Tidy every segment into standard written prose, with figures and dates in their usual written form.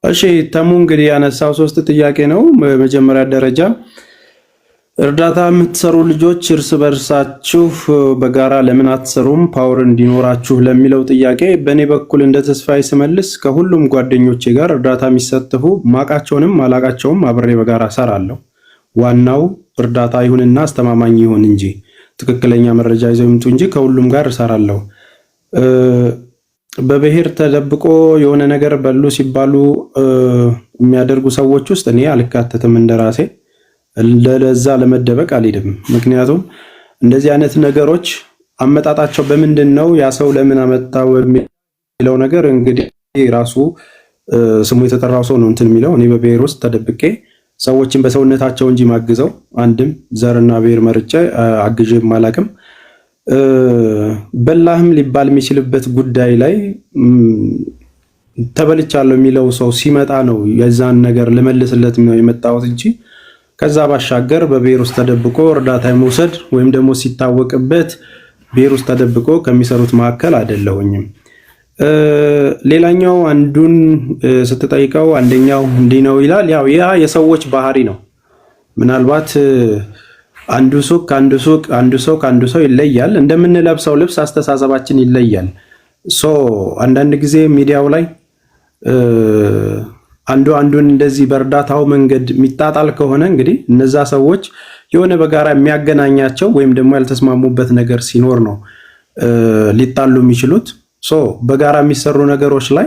እሺ ተሙ እንግዲህ ያነሳው ሶስት ጥያቄ ነው። በመጀመሪያ ደረጃ እርዳታ የምትሰሩ ልጆች እርስ በርሳችሁ በጋራ ለምን አትሰሩም ፓወር እንዲኖራችሁ ለሚለው ጥያቄ በእኔ በኩል እንደ ተስፋዬ ስመልስ ከሁሉም ጓደኞቼ ጋር እርዳታ የሚሳተፉ ማቃቸውንም አላቃቸውም አብሬ በጋራ እሰራለሁ። ዋናው እርዳታ ይሁንና አስተማማኝ ይሁን እንጂ ትክክለኛ መረጃ ይዘው ይምጡ እንጂ ከሁሉም ጋር እሰራለሁ። በብሔር ተደብቆ የሆነ ነገር በሉ ሲባሉ የሚያደርጉ ሰዎች ውስጥ እኔ አልካተትም። እንደራሴ ለዛ ለመደበቅ አልሄድም። ምክንያቱም እንደዚህ አይነት ነገሮች አመጣጣቸው በምንድን ነው ያ ሰው ለምን አመጣው የሚለው ነገር እንግዲህ ራሱ ስሙ የተጠራው ሰው ነው እንትን የሚለው። እኔ በብሔር ውስጥ ተደብቄ ሰዎችን በሰውነታቸው እንጂ ማግዘው አንድም ዘርና ብሔር መርጬ አግዤም አላቅም። በላህም ሊባል የሚችልበት ጉዳይ ላይ ተበልቻለሁ የሚለው ሰው ሲመጣ ነው የዛን ነገር ልመልስለት ነው የመጣሁት እንጂ ከዛ ባሻገር በብሔር ውስጥ ተደብቆ እርዳታ መውሰድ ወይም ደግሞ ሲታወቅበት ብሔር ውስጥ ተደብቆ ከሚሰሩት መካከል አይደለሁኝም። ሌላኛው አንዱን ስትጠይቀው አንደኛው እንዲህ ነው ይላል። ያው ያ የሰዎች ባህሪ ነው። ምናልባት አንዱ ሱቅ ከአንዱ ሱቅ አንዱ ሰው ከአንዱ ሰው ይለያል። እንደምንለብሰው ልብስ አስተሳሰባችን ይለያል። አንዳንድ ጊዜ ሚዲያው ላይ አንዱን እንደዚህ በእርዳታው መንገድ የሚጣጣል ከሆነ እንግዲህ እነዛ ሰዎች የሆነ በጋራ የሚያገናኛቸው ወይም ደግሞ ያልተስማሙበት ነገር ሲኖር ነው ሊጣሉ የሚችሉት። በጋራ የሚሰሩ ነገሮች ላይ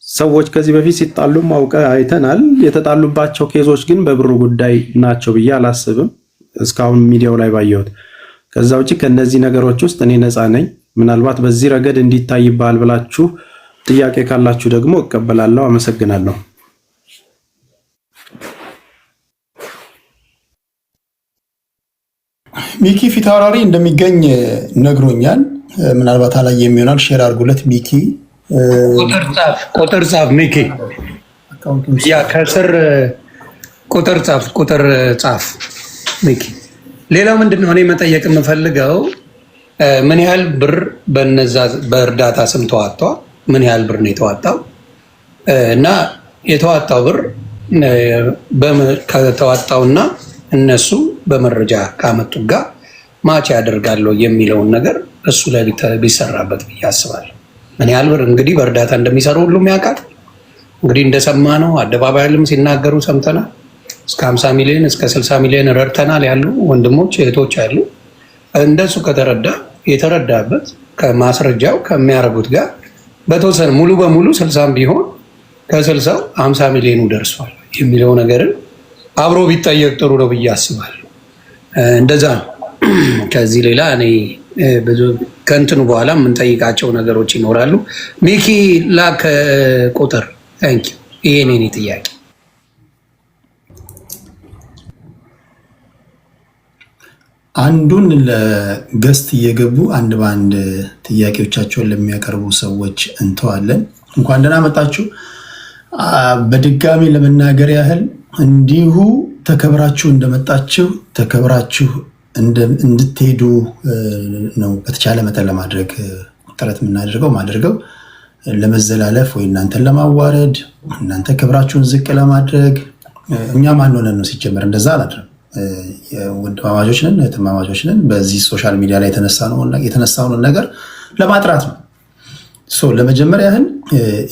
ሰዎች ከዚህ በፊት ሲጣሉ ማውቀ አይተናል። የተጣሉባቸው ኬዞች ግን በብሩ ጉዳይ ናቸው ብዬ አላስብም እስካሁን ሚዲያው ላይ ባየሁት። ከዛ ውጪ ከነዚህ ነገሮች ውስጥ እኔ ነፃ ነኝ። ምናልባት በዚህ ረገድ እንዲታይባል ብላችሁ ጥያቄ ካላችሁ ደግሞ እቀበላለሁ። አመሰግናለሁ። ሚኪ ፊታውራሪ እንደሚገኝ ነግሮኛል። ምናልባት አላየም ይሆናል። ሼር አድርጉለት። ሚኪ ቁጥር ጻፍ። ሚኪ ያ ከስር ቁጥር ጻፍ ሚኪ። ሌላው ምንድነው እኔ መጠየቅ የምፈልገው ምን ያህል ብር በነዛ በእርዳታ ስም ተዋጣው? ምን ያህል ብር ነው የተዋጣው? እና የተዋጣው ብር ከተዋጣውና እነሱ በመረጃ ካመጡ ጋር ማች ያደርጋለሁ የሚለውን ነገር እሱ ላይ ቢሰራበት ብዬ አስባለሁ። ምን ያህል ብር እንግዲህ በእርዳታ እንደሚሰሩ ሁሉም ያውቃል። እንግዲህ እንደሰማ ነው አደባባይም ሲናገሩ ሰምተናል። እስከ 50 ሚሊዮን እስከ 60 ሚሊዮን ረድተናል ያሉ ወንድሞች እህቶች አሉ። እንደሱ ከተረዳ የተረዳበት ከማስረጃው ከሚያደርጉት ጋር በተወሰነ ሙሉ በሙሉ 60 ቢሆን ከ60 50 ሚሊዮኑ ደርሷል የሚለው ነገርን አብሮ ቢጠየቅ ጥሩ ነው ብዬ አስባለሁ። እንደዛ ነው። ከዚህ ሌላ እኔ ብዙ ከእንትኑ በኋላ የምንጠይቃቸው ነገሮች ይኖራሉ። ሚኪ ላክ ቁጥር ታንኪ። ይሄ ነው ጥያቄ። አንዱን ለገስት እየገቡ አንድ በአንድ ጥያቄዎቻቸውን ለሚያቀርቡ ሰዎች እንተዋለን። እንኳን ደህና መጣችሁ። በድጋሚ ለመናገር ያህል እንዲሁ ተከብራችሁ እንደመጣችሁ ተከብራችሁ እንድትሄዱ ነው በተቻለ መጠን ለማድረግ ጥረት የምናደርገው ለመዘላለፍ ወይ እናንተን ለማዋረድ እናንተ ክብራችሁን ዝቅ ለማድረግ እኛ ማን ሆነን ነው ሲጀመር? እንደዛ አላድርም። ወንድማማቾች ነን፣ እህትማማቾች ነን። በዚህ ሶሻል ሚዲያ ላይ የተነሳውን ነገር ለማጥራት ነው። ለመጀመሪያ ያህል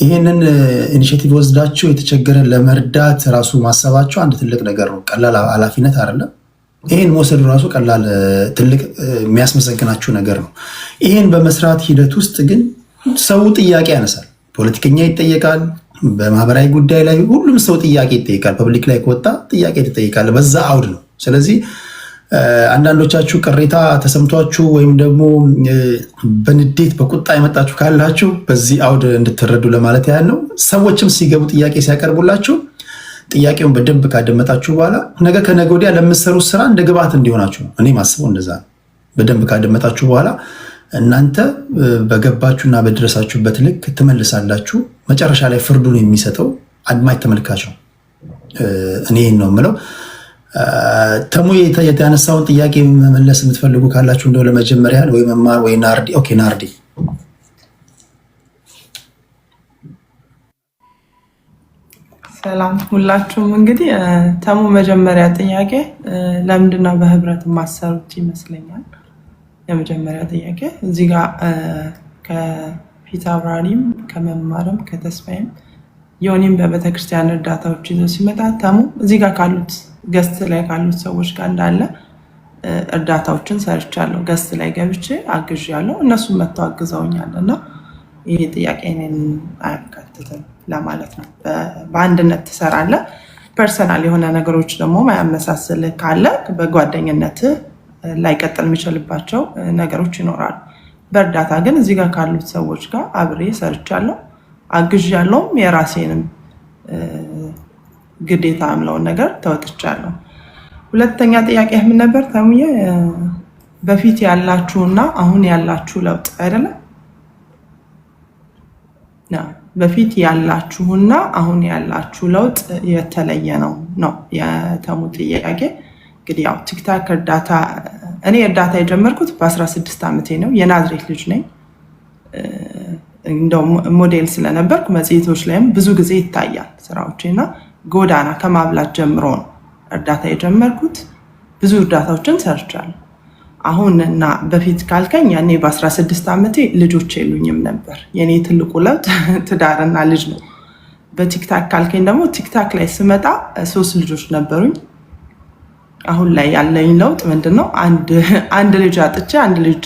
ይሄንን ኢኒሼቲቭ ወስዳችሁ የተቸገረን ለመርዳት ራሱ ማሰባችሁ አንድ ትልቅ ነገር ነው። ቀላል ኃላፊነት አይደለም። ይሄን መውሰዱ ራሱ ቀላል ትልቅ የሚያስመሰግናችሁ ነገር ነው። ይሄን በመስራት ሂደት ውስጥ ግን ሰው ጥያቄ ያነሳል። ፖለቲከኛ ይጠየቃል። በማህበራዊ ጉዳይ ላይ ሁሉም ሰው ጥያቄ ይጠይቃል። ፐብሊክ ላይ ከወጣ ጥያቄ ትጠይቃለህ። በዛ አውድ ነው። ስለዚህ አንዳንዶቻችሁ ቅሬታ ተሰምቷችሁ ወይም ደግሞ በንዴት በቁጣ የመጣችሁ ካላችሁ በዚህ አውድ እንድትረዱ ለማለት ያህል ነው። ሰዎችም ሲገቡ ጥያቄ ሲያቀርቡላችሁ ጥያቄውን በደንብ ካደመጣችሁ በኋላ ነገ ከነገ ወዲያ ለምትሰሩት ስራ እንደ ግብዓት እንዲሆናችሁ ነው። እኔ ማስበው እንደዛ ነው። በደንብ ካደመጣችሁ በኋላ እናንተ በገባችሁና በደረሳችሁበት ልክ ትመልሳላችሁ። መጨረሻ ላይ ፍርዱን የሚሰጠው አድማጭ ተመልካች ነው። እኔ ነው የምለው። ተሙ ያነሳውን ጥያቄ መመለስ የምትፈልጉ ካላችሁ እንደው ለመጀመሪያ ወይ መማር ወይ ናርዲ። ኦኬ ናርዲ ሰላም ሁላችሁም። እንግዲህ ተሙ መጀመሪያ ጥያቄ ለምንድነው በህብረት ማሰሩት ይመስለኛል። የመጀመሪያ ጥያቄ እዚህ ጋር ከፊት አብራሪም ከመማርም ከተስፋይም ዮኒም በቤተክርስቲያን እርዳታዎች ይዞ ሲመጣ ተሙ እዚህ ጋር ካሉት ገስት ላይ ካሉት ሰዎች ጋር እንዳለ እርዳታዎችን ሰርቻለሁ። ገስት ላይ ገብቼ አግዣለሁ። እነሱም መጥተው አግዘውኛልና ይሄ ጥያቄ እኔን አያካትትም ለማለት ነው። በአንድነት ትሰራለህ። ፐርሰናል የሆነ ነገሮች ደግሞ ማያመሳስል ካለ በጓደኝነት ላይቀጥል የሚችልባቸው ነገሮች ይኖራሉ። በእርዳታ ግን እዚህ ጋር ካሉት ሰዎች ጋር አብሬ ሰርቻለሁ፣ አግዣለሁም የራሴንም ግዴታ የምለውን ነገር ተወጥቻለሁ። ሁለተኛ ጥያቄ ምን ነበር ተሙዬ? በፊት ያላችሁና አሁን ያላችሁ ለውጥ አይደለም? በፊት ያላችሁና አሁን ያላችሁ ለውጥ የተለየ ነው የተሙ ጥያቄ። እንግዲህ ያው ቲክታክ እርዳታ እኔ እርዳታ የጀመርኩት በ16 ዓመቴ ነው። የናዝሬት ልጅ ነኝ። እንደው ሞዴል ስለነበርኩ መጽሔቶች ላይም ብዙ ጊዜ ይታያል ስራዎቼና ጎዳና ከማብላት ጀምሮ ነው እርዳታ የጀመርኩት። ብዙ እርዳታዎችን ሰርቻለሁ። አሁንና በፊት ካልከኝ ያኔ በ16 ዓመቴ ልጆች የሉኝም ነበር። የኔ ትልቁ ለውጥ ትዳርና ልጅ ነው። በቲክታክ ካልከኝ ደግሞ ቲክታክ ላይ ስመጣ 3 ልጆች ነበሩኝ። አሁን ላይ ያለኝ ለውጥ ምንድነው? አንድ ልጅ አጥቼ አንድ ልጅ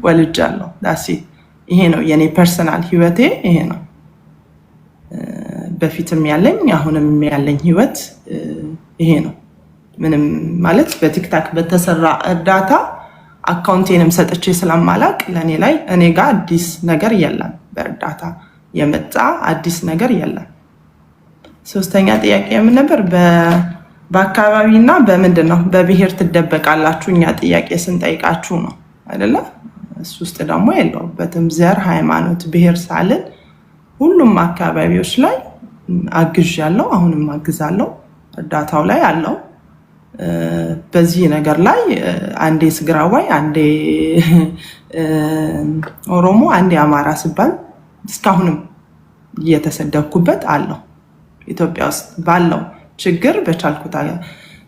ወልጃለሁ። ዳሴ ይሄ ነው የኔ ፐርሰናል ህይወቴ ይሄ ነው። በፊትም ያለኝ አሁንም ያለኝ ህይወት ይሄ ነው። ምንም ማለት በቲክታክ በተሰራ እርዳታ አካውንቴንም ሰጥቼ ስለማላቅ ለኔ ላይ እኔ ጋር አዲስ ነገር የለም። በእርዳታ የመጣ አዲስ ነገር የለም። ሶስተኛ ጥያቄ ምን ነበር? በአካባቢና በምንድነው በብሔር ትደበቃላችሁ እኛ ጥያቄ ስንጠይቃችሁ ነው አይደለ? እሱ ውስጥ ደግሞ የለውበትም። ዘር፣ ሃይማኖት፣ ብሔር ሳልን ሁሉም አካባቢዎች ላይ አግዣለሁ፣ አሁንም አግዛለሁ። እርዳታው ላይ አለው። በዚህ ነገር ላይ አንዴ ትግራዋይ፣ አንዴ ኦሮሞ፣ አንዴ አማራ ሲባል እስካሁንም እየተሰደብኩበት አለው። ኢትዮጵያ ውስጥ ባለው ችግር በቻልኩት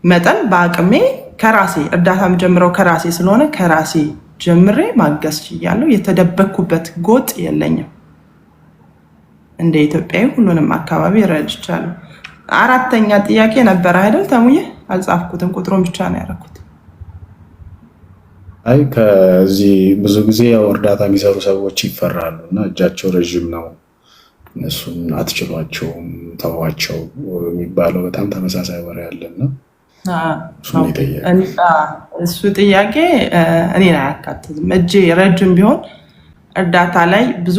መጠን በአቅሜ ከራሴ እርዳታ የምጀምረው ከራሴ ስለሆነ ከራሴ ጀምሬ ማገዝ ችያለሁ። የተደበቅኩበት ጎጥ የለኝም። እንደ ኢትዮጵያዊ ሁሉንም አካባቢ ረድቻለሁ። አራተኛ ጥያቄ ነበር አይደል ተሙዬ? አልጻፍኩትም፣ ቁጥሩን ብቻ ነው ያደረኩት። አይ ከዚህ ብዙ ጊዜ ያው እርዳታ የሚሰሩ ሰዎች ይፈራሉ እና እጃቸው ረዥም ነው፣ እነሱን አትችሏቸውም፣ ተዋቸው የሚባለው በጣም ተመሳሳይ ወሬ አለና እሱ ጥያቄ እኔን አያካትትም። እጄ ረጅም ቢሆን እርዳታ ላይ ብዙ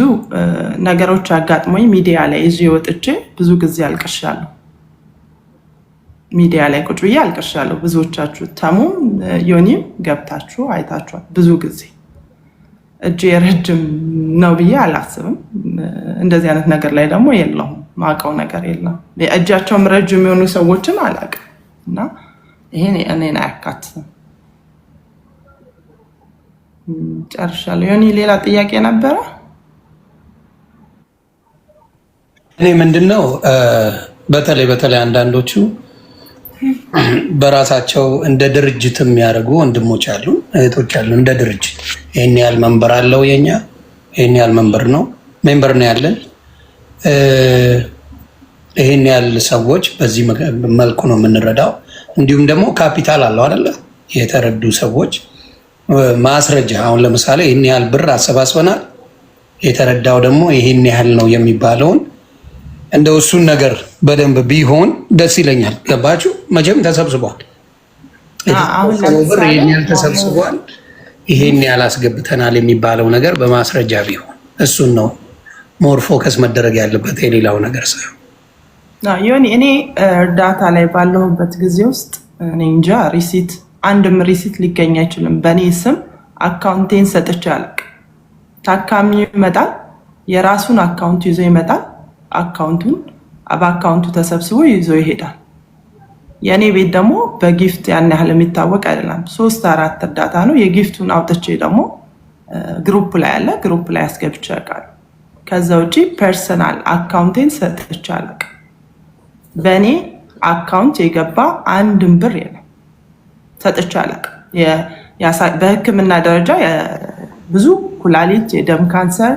ነገሮች አጋጥሞኝ ሚዲያ ላይ ይዤ ወጥቼ ብዙ ጊዜ አልቅሻለሁ። ሚዲያ ላይ ቁጭ ብዬ አልቅሻለሁ። ብዙዎቻችሁ ተሙም ዮኒም ገብታችሁ አይታችኋል። ብዙ ጊዜ እጄ ረጅም ነው ብዬ አላስብም። እንደዚህ አይነት ነገር ላይ ደግሞ የለሁም፣ ማውቀው ነገር የለም። እጃቸውም ረጅም የሆኑ ሰዎችን አላውቅም እና ይሄን እኔን አያካትትም። ጨርሻለሁ። ዮኒ ሌላ ጥያቄ ነበረ? እኔ ምንድነው በተለይ አንዳንዶቹ በራሳቸው እንደ ድርጅት የሚያደርጉ ወንድሞች አሉ፣ እህቶች አሉ። እንደ ድርጅት ይሄን ያህል መንበር አለው የኛ ይሄን ያህል ሜምበር ነው ያለን፣ ይሄን ያህል ሰዎች በዚህ መልኩ ነው የምንረዳው። እንዲሁም ደግሞ ካፒታል አለው አይደለ? የተረዱ ሰዎች ማስረጃ፣ አሁን ለምሳሌ ይሄን ያህል ብር አሰባስበናል፣ የተረዳው ደግሞ ይሄን ያህል ነው የሚባለውን እንደው እሱን ነገር በደንብ ቢሆን ደስ ይለኛል። ገባችሁ? መቼም ተሰብስቧል፣ ብር ይሄን ያህል ተሰብስቧል፣ ይሄን ያህል አስገብተናል የሚባለው ነገር በማስረጃ ቢሆን እሱን ነው ሞር ፎከስ መደረግ ያለበት የሌላው ነገር ሳይሆን። ዮኒ እኔ እርዳታ ላይ ባለሁበት ጊዜ ውስጥ እኔ እንጃ ሪሲት አንድም ሪሲት ሊገኝ አይችልም። በእኔ ስም አካውንቴን ሰጥቼ አላውቅም። ታካሚው ይመጣል፣ የራሱን አካውንት ይዞ ይመጣል። በአካውንቱ ተሰብስቦ ይዞ ይሄዳል። የእኔ ቤት ደግሞ በጊፍት ያን ያህል የሚታወቅ አይደለም። 3-4 እርዳታ ነው። የጊፍቱን አውጥቼ ደግሞ ግሩፕ ላይ አለ፣ ግሩፕ ላይ አስገብቼ አውቃለሁ። ከዛ ውጪ ፐርሰናል አካውንቴን ሰጥቼ አላውቅም። በእኔ አካውንት የገባ አንድም ብር የለም። ሰጥቼ አላውቅም። በህክምና ደረጃ ብዙ ኩላሊት፣ የደም ካንሰር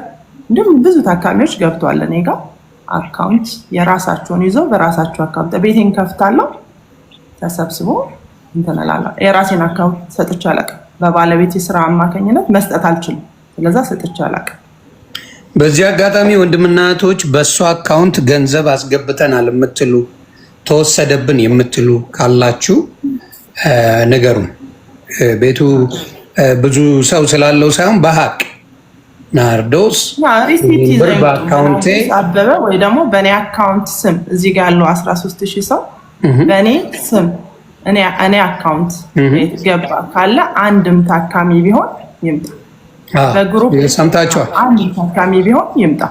እንዲሁም ብዙ ታካሚዎች ገብተዋል እኔ ጋር አካውንት የራሳቸውን ይዘው በራሳቸው አካውንት ቤቴን ከፍታለሁ ተሰብስቦ እንትን እላለሁ። የራሴን አካውንት ሰጥቼ አላውቅም። በባለቤት የስራ አማካኝነት መስጠት አልችልም። ስለዛ ሰጥቼ አላውቅም። በዚህ አጋጣሚ ወንድምና እህቶች በእሱ አካውንት ገንዘብ አስገብተናል የምትሉ ተወሰደብን የምትሉ ካላችሁ ንገሩን። ቤቱ ብዙ ሰው ስላለው ሳይሆን በሀቅ ናርዶስ ብር በአካውንቴ አበበ ወይ ደግሞ በእኔ አካውንት ስም እዚህ ጋር ያለው 13,000 ሰው በእኔ ስም እኔ አካውንት ገባ ካለ አንድም ታካሚ ቢሆን ይምጣ። በግሩፕ ሰምታችኋል። አንድም ታካሚ ቢሆን ይምጣ።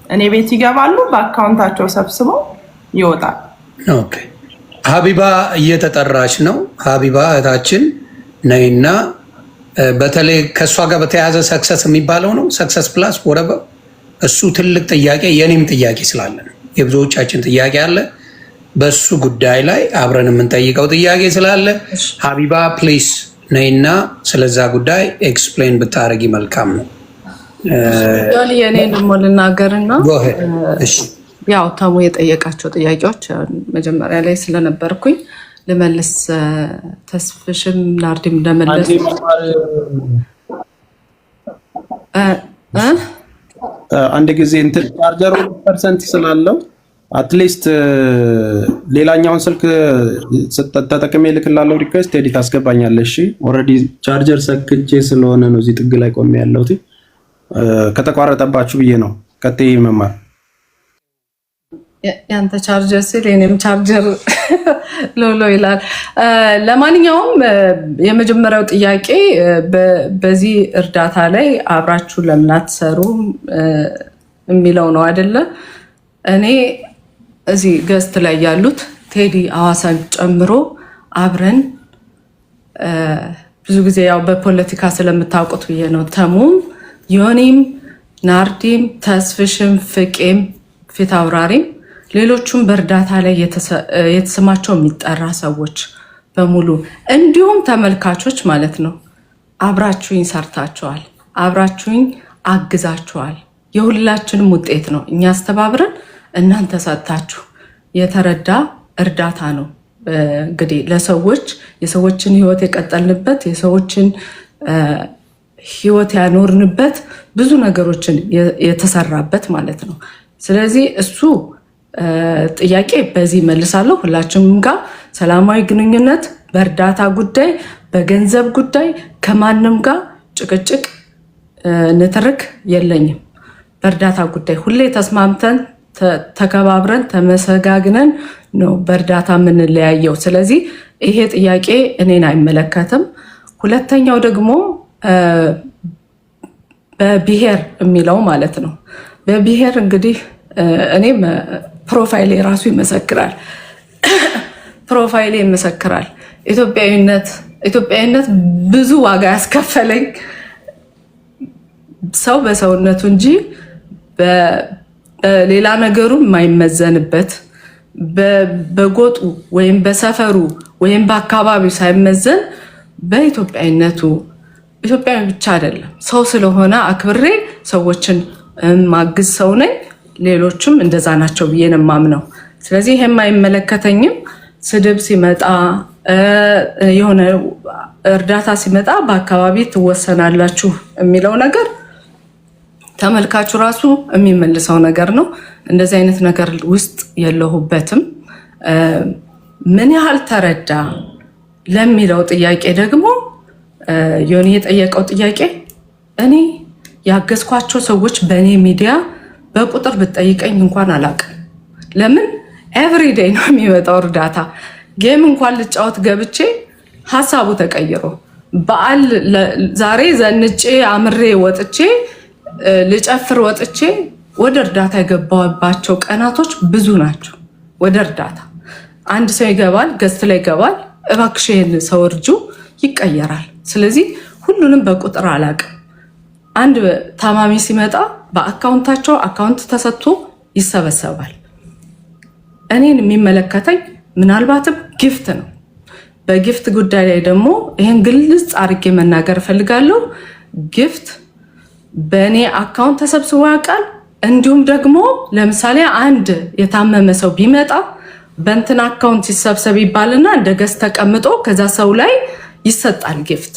እኔ ቤት ይገባሉ፣ በአካውንታቸው ሰብስበው ይወጣል። ኦኬ። ሀቢባ እየተጠራች ነው። ሀቢባ እህታችን ነይና በተለይ ከእሷ ጋር በተያያዘ ሰክሰስ የሚባለው ነው ሰክሰስ ፕላስ ወረበ እሱ ትልቅ ጥያቄ የኔም ጥያቄ ስላለ ነው የብዙዎቻችን ጥያቄ አለ። በሱ ጉዳይ ላይ አብረን የምንጠይቀው ጥያቄ ስላለ ሀቢባ ፕሊስ ነይና ስለዛ ጉዳይ ኤክስፕሌን ብታደርጊ መልካም ነው። የኔ ደግሞ ልናገርና ያው ተሙ የጠየቃቸው ጥያቄዎች መጀመሪያ ላይ ስለነበርኩኝ ልመልስ። ተስፍሽም ናርዲም እንደመለስ አንድ ጊዜ እንትን ቻርጀሩ ፐርሰንት ስላለው አትሊስት ሌላኛውን ስልክ ተጠቅሜ ልክላለሁ። ሪኩዌስት ኤዲት አስገባኛለሽ። ኦልሬዲ ቻርጀር ሰክቼ ስለሆነ ነው እዚህ ጥግ ላይ ቆሜ ያለሁት። ከተቋረጠባችሁ ብዬ ነው። ቀጥይ መማር ያንተ ቻርጀር ሲል የኔም ቻርጀር ሎሎ ይላል። ለማንኛውም የመጀመሪያው ጥያቄ በዚህ እርዳታ ላይ አብራችሁ ለምን አትሰሩም የሚለው ነው አይደለ? እኔ እዚህ ገስት ላይ ያሉት ቴዲ አዋሳን ጨምሮ አብረን ብዙ ጊዜ ያው በፖለቲካ ስለምታውቁት ብዬ ነው። ተሙም፣ ዮኒም፣ ናርዲም፣ ተስፍሽም፣ ፍቄም፣ ፊት አውራሪም ሌሎቹም በእርዳታ ላይ የተሰማቸው የሚጠራ ሰዎች በሙሉ እንዲሁም ተመልካቾች ማለት ነው አብራችሁኝ ሰርታችኋል፣ አብራችሁኝ አግዛችኋል። የሁላችንም ውጤት ነው። እኛ አስተባብረን እናንተ ሰጥታችሁ የተረዳ እርዳታ ነው። እንግዲህ ለሰዎች የሰዎችን ህይወት የቀጠልንበት የሰዎችን ህይወት ያኖርንበት ብዙ ነገሮችን የተሰራበት ማለት ነው። ስለዚህ እሱ ጥያቄ በዚህ መልሳለሁ። ሁላችንም ጋር ሰላማዊ ግንኙነት በእርዳታ ጉዳይ፣ በገንዘብ ጉዳይ ከማንም ጋር ጭቅጭቅ ንትርክ የለኝም። በእርዳታ ጉዳይ ሁሌ ተስማምተን ተከባብረን ተመሰጋግነን ነው በእርዳታ የምንለያየው። ስለዚህ ይሄ ጥያቄ እኔን አይመለከትም። ሁለተኛው ደግሞ በብሔር የሚለው ማለት ነው። በብሔር እንግዲህ እኔም ፕሮፋይሌ ራሱ ይመሰክራል። ፕሮፋይሌ ይመሰክራል። ኢትዮጵያዊነት ብዙ ዋጋ ያስከፈለኝ ሰው በሰውነቱ እንጂ በሌላ ነገሩ የማይመዘንበት በጎጡ ወይም በሰፈሩ ወይም በአካባቢው ሳይመዘን በኢትዮጵያዊነቱ ኢትዮጵያዊ ብቻ አይደለም ሰው ስለሆነ አክብሬ ሰዎችን ማግዝ ሰው ነኝ። ሌሎችም እንደዛ ናቸው ብዬ ነው የማምነው። ስለዚህ ይሄም አይመለከተኝም። ስድብ ሲመጣ የሆነ እርዳታ ሲመጣ በአካባቢ ትወሰናላችሁ የሚለው ነገር ተመልካቹ ራሱ የሚመልሰው ነገር ነው። እንደዚህ አይነት ነገር ውስጥ የለሁበትም። ምን ያህል ተረዳ ለሚለው ጥያቄ ደግሞ ዮኒ የጠየቀው ጥያቄ እኔ ያገዝኳቸው ሰዎች በእኔ ሚዲያ በቁጥር ብትጠይቀኝ እንኳን አላውቅም። ለምን ኤቭሪዴይ ነው የሚመጣው እርዳታ። ጌም እንኳን ልጫወት ገብቼ ሀሳቡ ተቀይሮ በዓል ዛሬ ዘንጬ አምሬ ወጥቼ ልጨፍር ወጥቼ ወደ እርዳታ የገባባቸው ቀናቶች ብዙ ናቸው። ወደ እርዳታ አንድ ሰው ይገባል፣ ገስት ላይ ይገባል፣ እባክሽ ይሄን ሰው እርጁ፣ ይቀየራል። ስለዚህ ሁሉንም በቁጥር አላውቅም። አንድ ታማሚ ሲመጣ በአካውንታቸው አካውንት ተሰጥቶ ይሰበሰባል። እኔን የሚመለከተኝ ምናልባትም ጊፍት ነው። በጊፍት ጉዳይ ላይ ደግሞ ይህን ግልጽ አድርጌ መናገር እፈልጋለሁ። ጊፍት በእኔ አካውንት ተሰብስቦ ያውቃል። እንዲሁም ደግሞ ለምሳሌ አንድ የታመመ ሰው ቢመጣ በእንትን አካውንት ይሰብሰብ ይባልና እንደ ገዝት ተቀምጦ ከዛ ሰው ላይ ይሰጣል ጊፍት።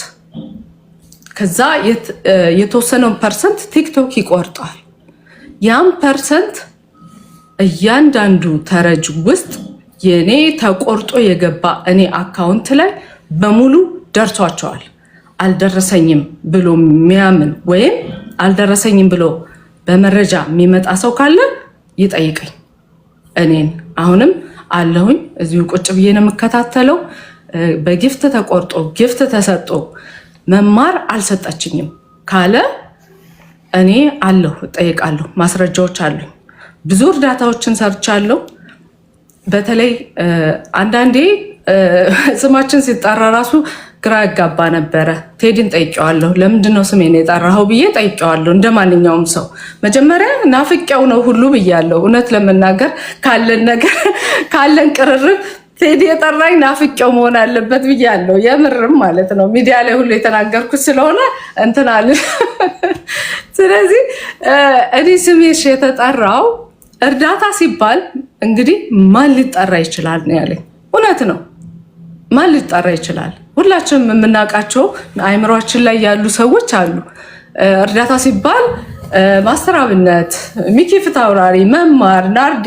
ከዛ የተወሰነው ፐርሰንት ቲክቶክ ይቆርጣል። ያም ፐርሰንት እያንዳንዱ ተረጅ ውስጥ የኔ ተቆርጦ የገባ እኔ አካውንት ላይ በሙሉ ደርሷቸዋል። አልደረሰኝም ብሎ የሚያምን ወይም አልደረሰኝም ብሎ በመረጃ የሚመጣ ሰው ካለ ይጠይቀኝ። እኔን አሁንም አለሁኝ እዚሁ ቁጭ ብዬ ነው የምከታተለው። በጊፍት ተቆርጦ ጊፍት ተሰጦ መማር አልሰጠችኝም ካለ እኔ አለሁ እጠይቃለሁ። ማስረጃዎች አሉኝ። ብዙ እርዳታዎችን ሰርቻለሁ። በተለይ አንዳንዴ ስማችን ሲጠራ ራሱ ግራ ያጋባ ነበረ። ቴዲን ጠይቄዋለሁ። ለምንድነው ስሜን የጠራኸው ብዬ ጠይቄዋለሁ። እንደ ማንኛውም ሰው መጀመሪያ ናፍቄው ነው ሁሉ ብያለሁ። እውነት ለመናገር ካለን ቅርርብ ቴዲ የጠራኝ ናፍቄው መሆን አለበት ብያለሁ። የምርም ማለት ነው። ሚዲያ ላይ ሁሉ የተናገርኩት ስለሆነ እንትን አለ። ስለዚህ እኔ ስሜሽ የተጠራው እርዳታ ሲባል እንግዲህ ማን ሊጠራ ይችላል ነው ያለኝ። እውነት ነው። ማን ሊጠራ ይችላል? ሁላችንም የምናውቃቸው አእምሯችን ላይ ያሉ ሰዎች አሉ። እርዳታ ሲባል ማስተር አብነት፣ ሚኪ ፍታውራሪ፣ መማር፣ ናርዲ፣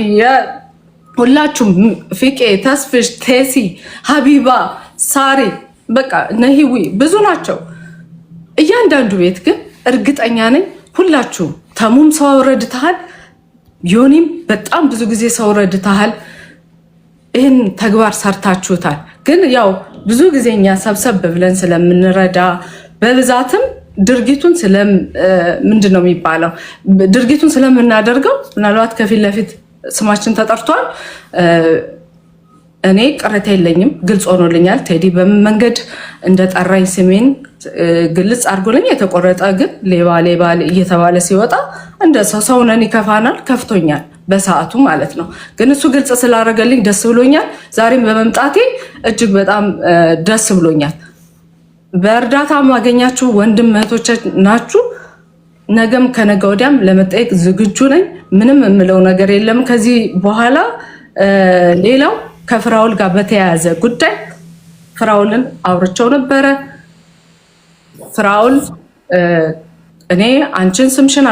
ሁላችሁም፣ ፊቄ፣ ተስፍሽ፣ ቴሲ፣ ሀቢባ፣ ሳሪ፣ በቃ ነሂዊ ብዙ ናቸው። እያንዳንዱ ቤት ግን እርግጠኛ ነኝ ሁላችሁም ተሙም ሰው ረድተሃል። ዮኒም በጣም ብዙ ጊዜ ሰው ረድተሃል። ይህን ተግባር ሰርታችሁታል። ግን ያው ብዙ ጊዜ እኛ ሰብሰብ ብለን ስለምንረዳ በብዛትም ድርጊቱን ምንድን ነው የሚባለው ድርጊቱን ስለምናደርገው ምናልባት ከፊት ለፊት ስማችን ተጠርቷል። እኔ ቅሬታ የለኝም። ግልጽ ሆኖልኛል። ቴዲ በምን መንገድ እንደጠራኝ ስሜን ግልጽ አድርጎልኝ። የተቆረጠ ግን ሌባ ሌባ እየተባለ ሲወጣ እንደ ሰው ነን፣ ይከፋናል፣ ከፍቶኛል በሰዓቱ ማለት ነው። ግን እሱ ግልጽ ስላደረገልኝ ደስ ብሎኛል። ዛሬም በመምጣቴ እጅግ በጣም ደስ ብሎኛል። በእርዳታ ማገኛችሁ ወንድም እህቶች ናችሁ። ነገም ከነገ ወዲያም ለመጠየቅ ዝግጁ ነኝ። ምንም የምለው ነገር የለም ከዚህ በኋላ። ሌላው ከፍራውል ጋር በተያያዘ ጉዳይ ፍራውልን አውርቸው ነበረ። ፍራውል እኔ አንቺን ስምሽን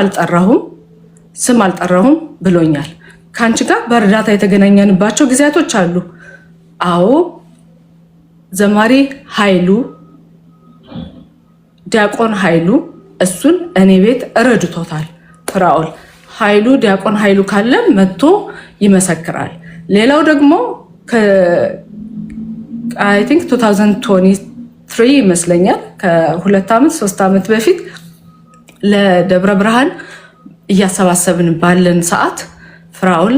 ስም አልጠራሁም ብሎኛል። ከአንቺ ጋር በእርዳታ የተገናኘንባቸው ጊዜያቶች አሉ። አዎ ዘማሪ ኃይሉ ዲያቆን ኃይሉ እሱን እኔ ቤት ረድቶታል። ፍራውል ኃይሉ ዲያቆን ኃይሉ ካለ መጥቶ ይመሰክራል። ሌላው ደግሞ አይ ቲንክ 2023 ይመስለኛል ከ2 ዓመት 3 ዓመት በፊት ለደብረ ብርሃን እያሰባሰብን ባለን ሰዓት ፍራውል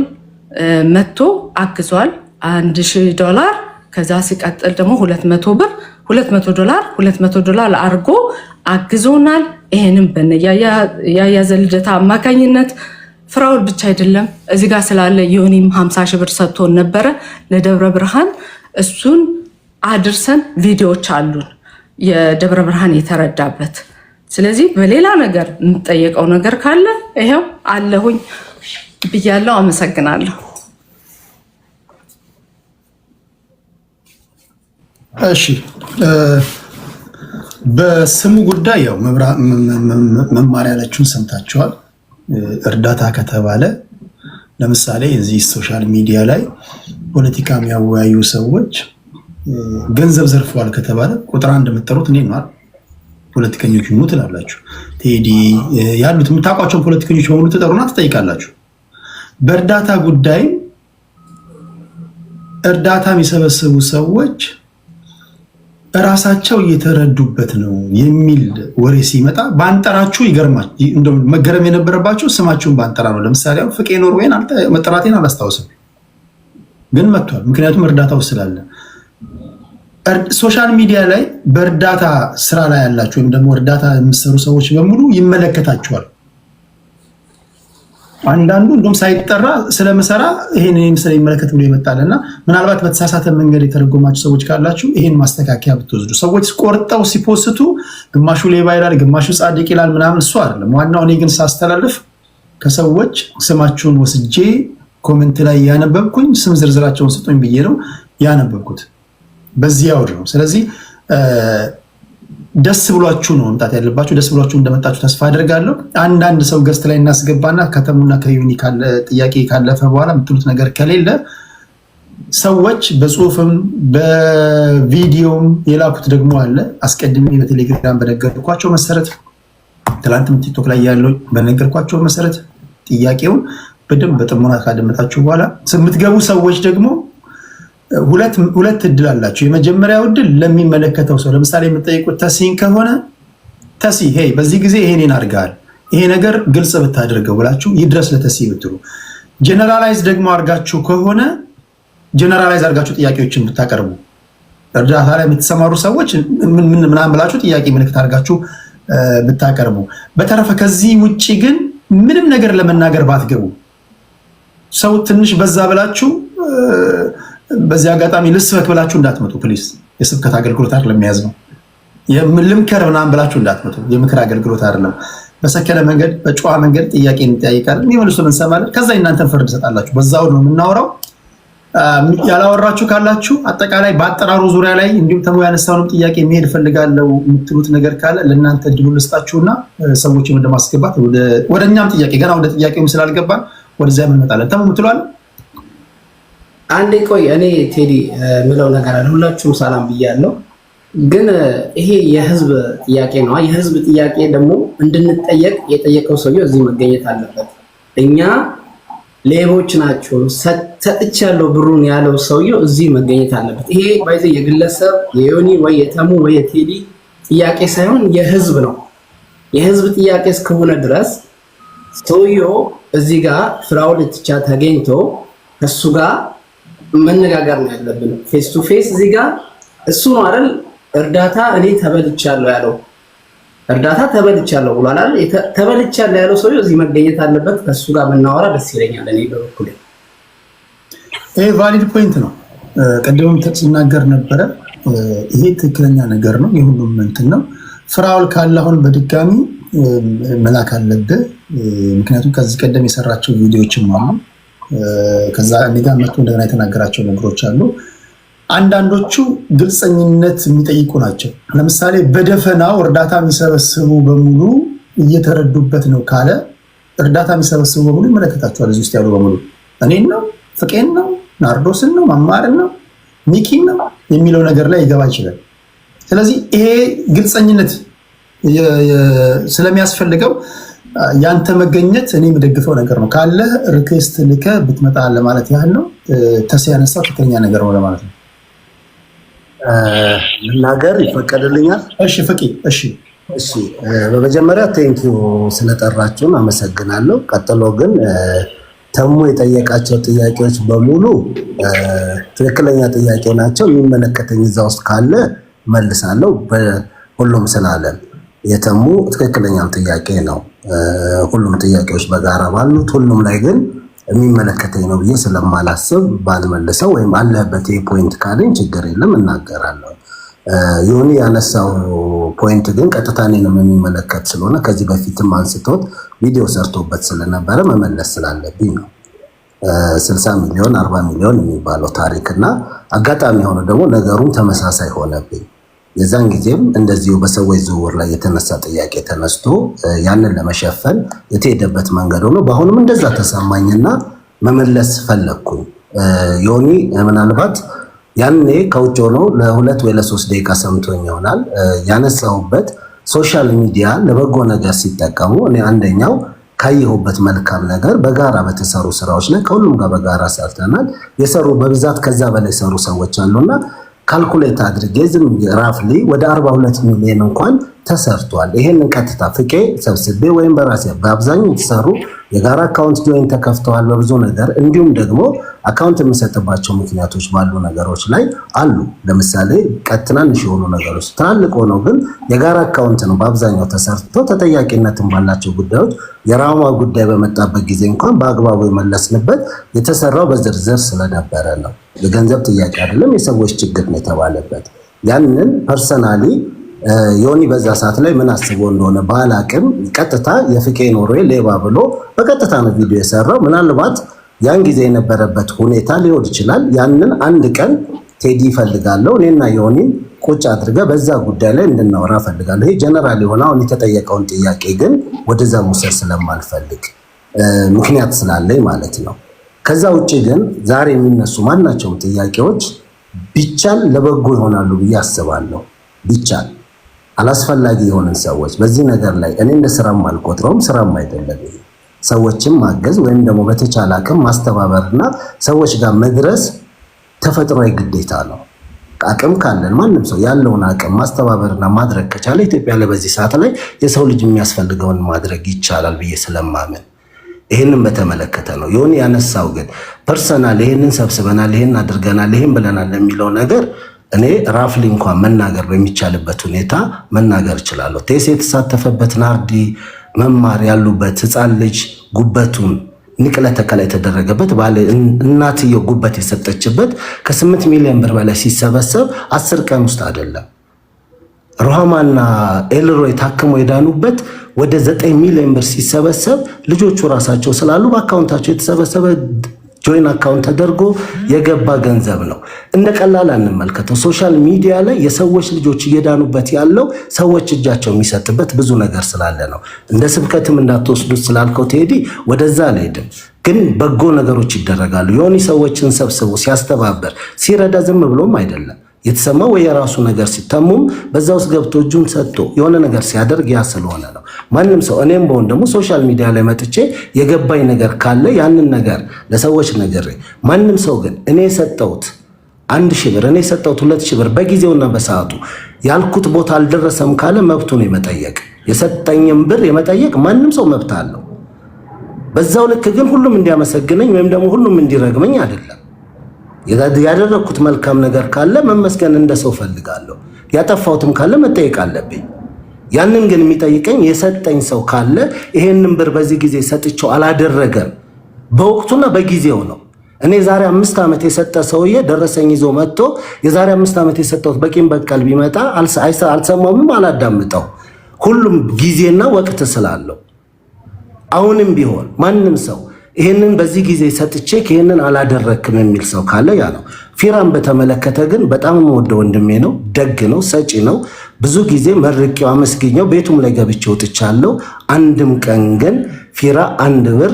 መጥቶ አግዟል። $1000 ከዛ ሲቀጥል ደግሞ $200 $200 አድርጎ አግዞናል። ይሄንም በያያዘ ልደታ አማካኝነት ፍራውል ብቻ አይደለም እዚህ ጋር ስላለ ዮኒም 50,000 ብር ሰጥቶን ነበረ ለደብረ ብርሃን። እሱን አድርሰን ቪዲዮዎች አሉን የደብረ ብርሃን የተረዳበት። ስለዚህ በሌላ ነገር የምጠየቀው ነገር ካለ ይሄው አለሁኝ ብያለሁ። አመሰግናለሁ። እሺ በስሙ ጉዳይ ያው መማር ያለችውን ሰምታችኋል። እርዳታ ከተባለ ለምሳሌ እዚህ ሶሻል ሚዲያ ላይ ፖለቲካ የሚያወያዩ ሰዎች ገንዘብ ዘርፈዋል ከተባለ ቁጥር 1 የምትጠሩት እኔ ነው። ፖለቲከኞች ነው ትላላችሁ። ቴዲ ያሉት የምታውቋቸውን ፖለቲከኞች በሙሉ ትጠሩና ትጠይቃላችሁ። በእርዳታ ጉዳይ እርዳታ የሚሰበስቡ ሰዎች እራሳቸው እየተረዱበት ነው የሚል ወሬ ሲመጣ ባንጠራችሁ ይገርማል። እንደው መገረም የነበረባችሁ ስማችሁን ባንጠራ ነው። ለምሳሌ ፍቄ ኖርዌይን መጠራቴን አላስታውስም፣ ግን መጥቷል። ምክንያቱም እርዳታው ስላለ። ሶሻል ሚዲያ ላይ በእርዳታ ስራ ላይ ያላችሁ ወይም ደግሞ እርዳታ የምትሰሩ ሰዎች በሙሉ ይመለከታችኋል። አንዳንዱ እንደውም ሳይጠራ ስለምሰራ ይሄን ስለሚመለከት ብሎ ይመጣልና ምናልባት በተሳሳተ መንገድ የተረጎማችሁ ሰዎች ካላችሁ ይሄን ማስተካከያ ብትወስዱ። ሰዎች ቆርጠው ሲፖስቱ ግማሹ ሌባ ይላል፣ ግማሹ ጻድቅ ይላል ምናምን፣ እሱ አይደለም ዋናው። እኔ ግን ሳስተላልፍ ከሰዎች ስማችሁን ወስጄ ኮሜንት ላይ ያነበብኩኝ ስም ዝርዝራቸውን ስጡኝ ብዬ ነው ያነበብኩት። በዚህ አውድ ነው። ስለዚህ ደስ ብሏችሁ ነው መምጣት ያለባችሁ። ደስ ብሏችሁ እንደመጣችሁ ተስፋ አደርጋለሁ። አንዳንድ ሰው ገስት ላይ እናስገባና ከተሙና ከዩኒ ጥያቄ ካለፈ በኋላ የምትሉት ነገር ከሌለ ሰዎች በጽሁፍም በቪዲዮም የላኩት ደግሞ አለ። አስቀድሜ በቴሌግራም በነገርኳቸው መሰረት፣ ትላንትም ቲክቶክ ላይ ያለው በነገርኳቸው መሰረት ጥያቄውን በደንብ በጥሞና ካደመጣችሁ በኋላ የምትገቡ ሰዎች ደግሞ ሁለት እድል አላችሁ። የመጀመሪያው እድል ለሚመለከተው ሰው፣ ለምሳሌ የምትጠይቁት ተሲን ከሆነ ተሲ ሄይ በዚህ ጊዜ ይሄንን አድርገሃል፣ ይሄ ነገር ግልጽ ብታደርገው ብላችሁ ይድረስ ለተሲ ብትሉ። ጀነራላይዝ ደግሞ አድርጋችሁ ከሆነ ጀነራላይዝ አድርጋችሁ ጥያቄዎችን ብታቀርቡ፣ እርዳታ ላይ የምትሰማሩ ሰዎች ምናምን ብላችሁ ጥያቄ ምልክት አድርጋችሁ ብታቀርቡ። በተረፈ ከዚህ ውጭ ግን ምንም ነገር ለመናገር ባትገቡ። ሰው ትንሽ በዛ ብላችሁ በዚህ አጋጣሚ ልስበክ ብላችሁ እንዳትመጡ ፕሊዝ። የስብከት አገልግሎት አይደለም የሚያዝ ነው። ልምከር ምናምን ብላችሁ እንዳትመጡ። የምክር አገልግሎት አይደለም። በሰከነ መንገድ በጨዋ መንገድ ጥያቄ እንጠያይቃለን፣ የሚመልሱን እንሰማለን። ከዛ እናንተን ፍርድ ትሰጣላችሁ። በዛው ነው የምናወራው። ያላወራችሁ ካላችሁ አጠቃላይ በአጠራሩ ዙሪያ ላይ እንዲሁም ተሙ ያነሳውንም ጥያቄ መሄድ ፈልጋለሁ የምትሉት ነገር ካለ ለእናንተ እድሉን ልስጣችሁና ሰዎችን ወደ ማስገባት ወደ እኛም ጥያቄ ገና ወደ ጥያቄውም ስላልገባን ወደዚያ እንመጣለን። ተሙ ምትሏል? አንዴ ቆይ፣ እኔ ቴዲ ምለው ነገር አለ። ሁላችሁም ሰላም ብያለሁ። ግን ይሄ የህዝብ ጥያቄ ነው። የህዝብ ጥያቄ ደግሞ እንድንጠየቅ የጠየቀው ሰውዬው እዚህ መገኘት አለበት። እኛ ሌቦች ናቸው ሰጥቻለሁ ብሩን ያለው ሰውዬው እዚህ መገኘት አለበት። ይሄ ባይዘ የግለሰብ የዮኒ ወይ የተሙ ወይ የቴዲ ጥያቄ ሳይሆን የህዝብ ነው። የህዝብ ጥያቄ እስከሆነ ድረስ ሰውዬው እዚህ ጋር ፍራውል ትቻ ተገኝቶ ከሱ ጋር መነጋገር ነው ያለብን። ፌስ ቱ ፌስ እዚህ ጋር እሱ ነው አይደል እርዳታ እኔ ተበልቻለሁ ያለው። እርዳታ ተበልቻለሁ ብሏል አይደል? ተበልቻለሁ ያለው ሰው እዚህ መገኘት አለበት። ከሱ ጋር መናወራ ደስ ይለኛል እኔ በበኩሌ። ይሄ ቫሊድ ፖይንት ነው። ቀደም ተጽናገር ነበረ። ይሄ ትክክለኛ ነገር ነው። የሁሉም እንትን ነው። ፍራውል ካለ አሁን በድጋሚ መላክ አለብህ። ምክንያቱም ከዚህ ቀደም የሰራቸው ቪዲዮዎችም አሉ። ከዛ እኔ ጋር መጥቶ እንደገና የተናገራቸው ነገሮች አሉ። አንዳንዶቹ ግልፀኝነት የሚጠይቁ ናቸው። ለምሳሌ በደፈናው እርዳታ የሚሰበስቡ በሙሉ እየተረዱበት ነው ካለ እርዳታ የሚሰበስቡ በሙሉ ይመለከታቸዋል። እዚህ ውስጥ ያሉ በሙሉ እኔን ነው፣ ፍቄን ነው፣ ናርዶስን ነው፣ መማርን ነው፣ ሚኪን ነው የሚለው ነገር ላይ ይገባ ይችላል። ስለዚህ ይሄ ግልፀኝነት ስለሚያስፈልገው ያንተ መገኘት እኔ የምደግፈው ነገር ነው። ካለ ሪኩዌስት ልከ ብትመጣ ለማለት ያህል ነው። ተስ ያነሳው ትክክለኛ ነገር ነው ለማለት ነው። መናገር ይፈቀድልኛል? እሺ ፍቂ። እሺ በመጀመሪያ ቴንኪው ስለጠራችሁን አመሰግናለሁ። ቀጥሎ ግን ተሙ የጠየቃቸው ጥያቄዎች በሙሉ ትክክለኛ ጥያቄ ናቸው። የሚመለከተኝ እዛ ውስጥ ካለ መልሳለሁ። በሁሉም ስላለን የተሙ ትክክለኛም ጥያቄ ነው። ሁሉም ጥያቄዎች በጋራ ባሉት ሁሉም ላይ ግን የሚመለከተኝ ነው ብዬ ስለማላስብ ባልመልሰው ወይም አለበት ፖይንት ካለኝ ችግር የለም እናገራለሁ። ዮኒ ያነሳው ፖይንት ግን ቀጥታ እኔንም የሚመለከት ስለሆነ ከዚህ በፊትም አንስቶት ቪዲዮ ሰርቶበት ስለነበረ መመለስ ስላለብኝ ነው። 60 ሚሊዮን 40 ሚሊዮን የሚባለው ታሪክና አጋጣሚ ሆኖ ደግሞ ነገሩን ተመሳሳይ ሆነብኝ። የዛን ጊዜም እንደዚሁ በሰዎች ዝውውር ላይ የተነሳ ጥያቄ ተነስቶ ያንን ለመሸፈን የተሄደበት መንገድ ሆኖ በአሁንም እንደዛ ተሰማኝና መመለስ ፈለግኩኝ። ዮኒ ምናልባት ያኔ ከውጭ ሆኖ ለ2 ወይ ለ3 ደቂቃ ሰምቶኝ ይሆናል ያነሳሁበት ሶሻል ሚዲያ ለበጎ ነገር ሲጠቀሙ እኔ አንደኛው ካየሁበት መልካም ነገር በጋራ በተሰሩ ስራዎች ላይ ከሁሉም ጋር በጋራ ሰርተናል። የሰሩ በብዛት ከዛ በላይ ሰሩ ሰዎች አሉና ካልኩሌት አድርጌ ዝም ራፍሊ ወደ 42 ሚሊዮን እንኳን ተሰርቷል። ይሄንን ቀጥታ ፍቄ ሰብስቤ ወይም በራሴ በአብዛኛው የተሰሩ የጋራ አካውንት ጆይን ተከፍተዋል በብዙ ነገር፣ እንዲሁም ደግሞ አካውንት የምሰጥባቸው ምክንያቶች ባሉ ነገሮች ላይ አሉ። ለምሳሌ ትናንሽ የሆኑ ነገሮች ትላልቅ ሆነው ግን የጋራ አካውንት ነው በአብዛኛው ተሰርቶ ተጠያቂነትን ባላቸው ጉዳዮች የራማ ጉዳይ በመጣበት ጊዜ እንኳን በአግባቡ የመለስንበት የተሰራው በዝርዝር ስለነበረ ነው። የገንዘብ ጥያቄ አይደለም፣ የሰዎች ችግር ነው የተባለበት። ያንን ፐርሰናሊ ዮኒ በዛ ሰዓት ላይ ምን አስቦ እንደሆነ ባላቅም ቀጥታ የፍቄ ኖሮ ሌባ ብሎ በቀጥታ ነው ቪዲዮ የሰራው። ምናልባት ያን ጊዜ የነበረበት ሁኔታ ሊሆን ይችላል። ያንን አንድ ቀን ቴዲ ይፈልጋለሁ እኔና ዮኒ ቁጭ አድርገ በዛ ጉዳይ ላይ እንድናወራ ፈልጋለሁ። ይሄ ጀነራል የሆነ አሁን የተጠየቀውን ጥያቄ ግን ወደዛ መውሰድ ስለማልፈልግ ምክንያት ስላለኝ ማለት ነው። ከዛ ውጭ ግን ዛሬ የሚነሱ ማናቸውም ጥያቄዎች ቢቻል ለበጎ ይሆናሉ ብዬ አስባለሁ። ቢቻል አላስፈላጊ የሆነን ሰዎች በዚህ ነገር ላይ እኔ እንደ ስራም አልቆጥረውም፣ ስራም አይደለም። ሰዎችን ማገዝ ወይም ደግሞ በተቻለ አቅም ማስተባበርና ሰዎች ጋር መድረስ ተፈጥሯዊ ግዴታ ነው። አቅም ካለን ማንም ሰው ያለውን አቅም ማስተባበርና ማድረግ ከቻለ ኢትዮጵያ ላይ በዚህ ሰዓት ላይ የሰው ልጅ የሚያስፈልገውን ማድረግ ይቻላል ብዬ ስለማምን ይሄንን በተመለከተ ነው። ዮኒ ያነሳው ግን ፐርሰናል ይሄንን ሰብስበናል፣ ይሄን አድርገናል፣ ይሄን ብለናል የሚለው ነገር እኔ ራፍሊ እንኳን መናገር በሚቻልበት ሁኔታ መናገር እችላለሁ። ቴስ የተሳተፈበት ናርዲ መማር ያሉበት ህፃን ልጅ ጉበቱን ንቅለ ተከላ የተደረገበት ባለ እናትየው ጉበት የሰጠችበት ከ8 ሚሊዮን ብር በላይ ሲሰበሰብ 10 ቀን ውስጥ አይደለም። ሩሃማና ኤልሮይ ታክሞ የዳኑበት ወደ 9 ሚሊዮን ብር ሲሰበሰብ ልጆቹ ራሳቸው ስላሉ በአካውንታቸው የተሰበሰበ ጆይን አካውንት ተደርጎ የገባ ገንዘብ ነው። እንደ ቀላል አንመልከተው። ሶሻል ሚዲያ ላይ የሰዎች ልጆች እየዳኑበት ያለው ሰዎች እጃቸው የሚሰጥበት ብዙ ነገር ስላለ ነው። እንደ ስብከትም እንዳትወስዱት ስላልከው ቴዲ ወደዛ አልሄድም፣ ግን በጎ ነገሮች ይደረጋሉ። ዮኒ ሰዎችን ሰብስቦ ሲያስተባበር ሲረዳ ዝም ብሎም አይደለም የተሰማው ወይ የራሱ ነገር ሲተሙም በዛ ውስጥ ገብቶ እጁን ሰጥቶ የሆነ ነገር ሲያደርግ ያ ስለሆነ ነው። ማንም ሰው እኔም በሆን ደግሞ ሶሻል ሚዲያ ላይ መጥቼ የገባኝ ነገር ካለ ያንን ነገር ለሰዎች ነግሬ፣ ማንም ሰው ግን እኔ የሰጠሁት 1000 ብር እኔ የሰጠሁት 2000 ብር በጊዜውና በሰዓቱ ያልኩት ቦታ አልደረሰም ካለ መብቱ ነው የመጠየቅ። የሰጠኝም ብር የመጠየቅ ማንም ሰው መብት አለው። በዛው ልክ ግን ሁሉም እንዲያመሰግነኝ ወይም ደግሞ ሁሉም እንዲረግመኝ አይደለም። ያደረኩት መልካም ነገር ካለ መመስገን እንደ ሰው ፈልጋለሁ። ያጠፋሁትም ካለ መጠየቅ አለብኝ። ያንን ግን የሚጠይቀኝ የሰጠኝ ሰው ካለ ይሄንን ብር በዚህ ጊዜ ሰጥቼው አላደረገም በወቅቱና በጊዜው ነው። እኔ ዛሬ 5 ዓመት የሰጠ ሰውዬ ደረሰኝ ይዞ መጥቶ የዛሬ 5 ዓመት የሰጠሁት በቂም በቀል ቢመጣ አልሰማውም፣ አላዳምጠው። ሁሉም ጊዜና ወቅት ስላለው አሁንም ቢሆን ማንም ሰው ይሄንን በዚህ ጊዜ ሰጥቼ ይሄንን አላደረክም የሚል ሰው ካለ ያ ነው። ፊራን በተመለከተ ግን በጣም የምወደው ወንድሜ ነው፣ ደግ ነው፣ ሰጪ ነው። ብዙ ጊዜ መርቄው አመስግኘው ቤቱም ላይ ገብቼ ወጥቻለሁ። አንድም ቀን ግን ፊራ 1 ብር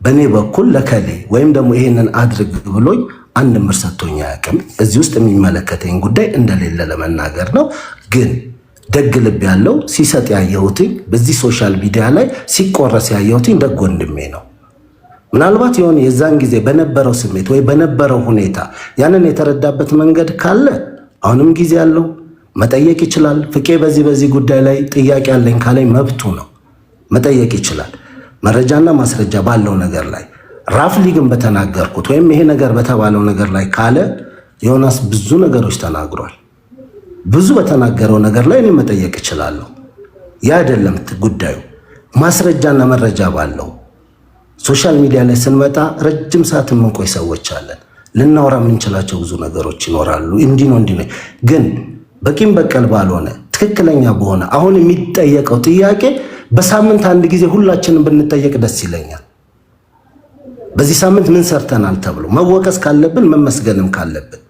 በኔ በኩል ለከሌ ወይም ደግሞ ይሄንን አድርግ ብሎኝ 1 ብር ሰጥቶኝ አያውቅም። እዚህ ውስጥ የሚመለከተኝ ጉዳይ እንደሌለ ለመናገር ነው። ግን ደግ ልብ ያለው ሲሰጥ ያየሁትኝ በዚህ ሶሻል ሚዲያ ላይ ሲቆረስ ያየሁትኝ ደግ ወንድሜ ነው። ምናልባት የሆነ የዛን ጊዜ በነበረው ስሜት ወይ በነበረው ሁኔታ ያንን የተረዳበት መንገድ ካለ አሁንም ጊዜ ያለው መጠየቅ ይችላል። ፍቄ በዚህ ጉዳይ ላይ ጥያቄ አለኝ ካለኝ መብቱ ነው፣ መጠየቅ ይችላል። መረጃና ማስረጃ ባለው ነገር ላይ ራፍሊ ግን በተናገርኩት ወይም ይሄ ነገር በተባለው ነገር ላይ ካለ ዮናስ ብዙ ነገሮች ተናግሯል። ብዙ በተናገረው ነገር ላይ እኔ መጠየቅ እችላለሁ። ያ አይደለም ጉዳዩ። ማስረጃና መረጃ ባለው ሶሻል ሚዲያ ላይ ስንመጣ ረጅም ሰዓት የምንቆይ ሰዎች አለን። ልናወራ የምንችላቸው ብዙ ነገሮች ይኖራሉ። እንዲህ ነው ግን በቂም በቀል ባልሆነ ትክክለኛ በሆነ አሁን የሚጠየቀው ጥያቄ በሳምንት 1 ጊዜ ሁላችንም ብንጠየቅ ደስ ይለኛል። በዚህ ሳምንት ምን ሰርተናል ተብሎ መወቀስ ካለብን መመስገንም ካለብን።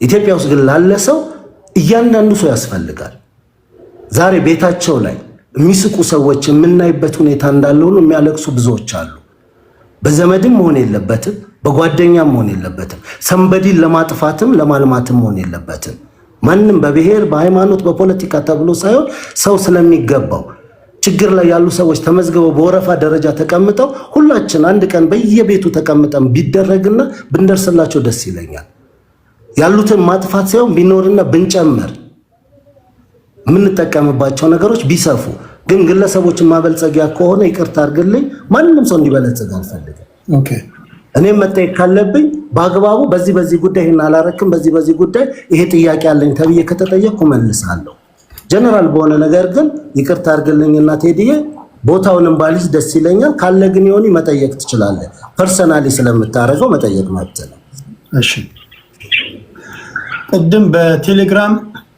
ኢትዮጵያ ውስጥ ግን ላለ ሰው እያንዳንዱ ሰው ያስፈልጋል። ዛሬ ቤታቸው ላይ የሚስቁ ሰዎች የምናይበት ሁኔታ እንዳለ ሁሉ የሚያለቅሱ ብዙዎች አሉ። በዘመድም መሆን የለበትም፣ በጓደኛም መሆን የለበትም፣ ሰንበዲን ለማጥፋትም ለማልማትም መሆን የለበትም። ማንም በብሔር በሃይማኖት በፖለቲካ ተብሎ ሳይሆን ሰው ስለሚገባው ችግር ላይ ያሉ ሰዎች ተመዝግበው በወረፋ ደረጃ ተቀምጠው ሁላችን አንድ ቀን በየቤቱ ተቀምጠን ቢደረግና ብንደርስላቸው ደስ ይለኛል። ያሉትን ማጥፋት ሳይሆን ቢኖርና ብንጨምር የምንጠቀምባቸው ነገሮች ቢሰፉ። ግን ግለሰቦችን ማበልጸጊያ ከሆነ ይቅርታ አድርግልኝ፣ ማንንም ሰው እንዲበለጽግ አልፈልግም። ኦኬ እኔም መጠየቅ ካለብኝ በአግባቡ በዚህ ጉዳይ እና አላረክም በዚህ ጉዳይ ይሄ ጥያቄ አለኝ ተብዬ ከተጠየቅኩ መልሳለሁ። ጀነራል በሆነ ነገር ግን ይቅርታ አድርግልኝና ቴዲዬ ቦታውንም ባልሽ ደስ ይለኛል። ካለ ግን ይሆን መጠየቅ ትችላለህ። ፐርሰናሊ ስለምታረገው መጠየቅ ማለት ነው። እሺ ቅድም በቴሌግራም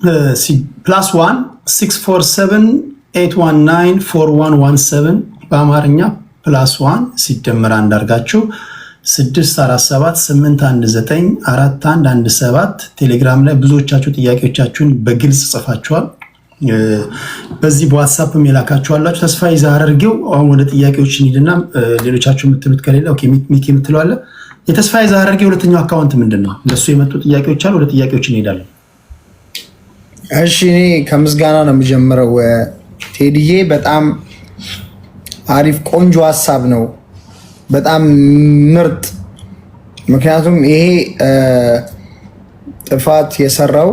+1 647 8194117 በአማርኛ +1 ሲደመር አንዳርጋችሁ 64781941117 ቴሌግራም ላይ ብዙዎቻችሁ ጥያቄዎቻችሁን በግልጽ ጽፋችኋል። በዚህ በዋትስአፕም የላካችኋላችሁ። ተስፋዬ ዛረርጌው አሁን ወደ ጥያቄዎች እንሂድና ሌሎቻችሁ የምትሉት ከሌለ ኦኬ ሚኪ የምትለው አለ። የተስፋዬ ዛረርጌው ሁለተኛው አካውንት ምንድነው? ለሱ የመጡ ጥያቄዎች አሉ። ወደ ጥያቄዎች እንሄዳለን። እሺ እኔ ከምስጋና ነው የምጀምረው። ቴዲዬ በጣም አሪፍ ቆንጆ ሀሳብ ነው። በጣም ምርጥ። ምክንያቱም ይሄ ጥፋት የሰራው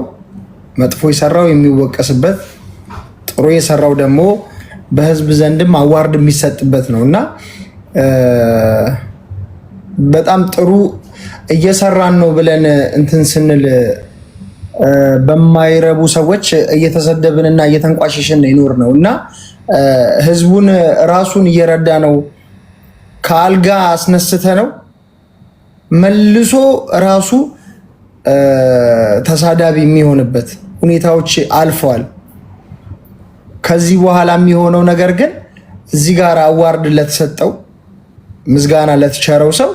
መጥፎ የሰራው የሚወቀስበት፣ ጥሩ የሰራው ደግሞ በህዝብ ዘንድም አዋርድ የሚሰጥበት ነው እና በጣም ጥሩ እየሰራን ነው ብለን እንትን ስንል በማይረቡ ሰዎች እየተሰደብንና እየተንቋሸሽን ይኖር ነው እና ህዝቡን ራሱን እየረዳ ነው። ከአልጋ አስነስተ ነው መልሶ ራሱ ተሳዳቢ የሚሆንበት ሁኔታዎች አልፈዋል። ከዚህ በኋላ የሚሆነው ነገር ግን እዚህ ጋር አዋርድ ለተሰጠው ምስጋና ለተቸረው ሰው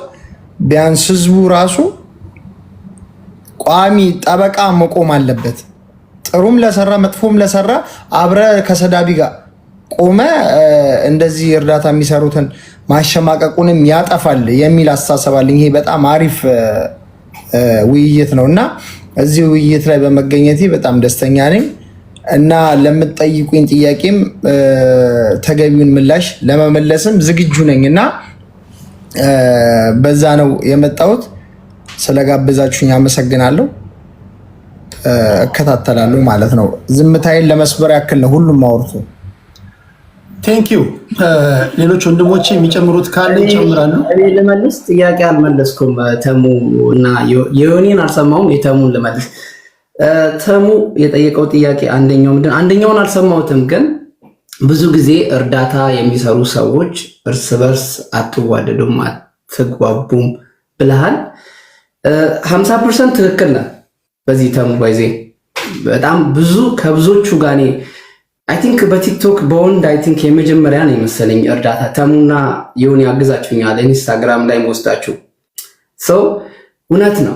ቢያንስ ህዝቡ ራሱ ቋሚ ጠበቃ መቆም አለበት። ጥሩም ለሰራ መጥፎም ለሰራ አብረ ከሰዳቢ ጋር ቆመ እንደዚህ እርዳታ የሚሰሩትን ማሸማቀቁንም ያጠፋል የሚል አስተሳሰብ አለኝ። ይሄ በጣም አሪፍ ውይይት ነው እና እዚህ ውይይት ላይ በመገኘቴ በጣም ደስተኛ ነኝ እና ለምትጠይቁኝ ጥያቄም ተገቢውን ምላሽ ለመመለስም ዝግጁ ነኝ እና በዛ ነው የመጣሁት። ስለጋበዛችሁኝ አመሰግናለሁ። እከታተላለሁ ማለት ነው። ዝምታዬን ለመስበር ያክል ነው ሁሉም አውርቶ። ቴንክ ዩ። ሌሎች ወንድሞቼ የሚጨምሩት ካለ ይጨምራሉ። እኔ ልመልስ። ጥያቄ አልመለስኩም። ተሙ እና የዮኒን አልሰማሁም። የተሙን ልመልስ። ተሙ የጠየቀው ጥያቄ አንደኛውን አልሰማሁትም፣ ግን ብዙ ጊዜ እርዳታ የሚሰሩ ሰዎች እርስ በርስ አትዋደዱም፣ አትግባቡም ብለሃል። 50% ትክክል ነህ በዚህ ተሙ። ባይዜ በጣም ብዙ ከብዙዎቹ ጋር አይ ቲንክ በቲክቶክ በወንድ አይ ቲንክ የመጀመሪያ ነው የመሰለኝ እርዳታ ተሙና የሆነ ያግዛችሁኛል ኢንስታግራም ላይ ወስዳችሁ ሰው እውነት ነው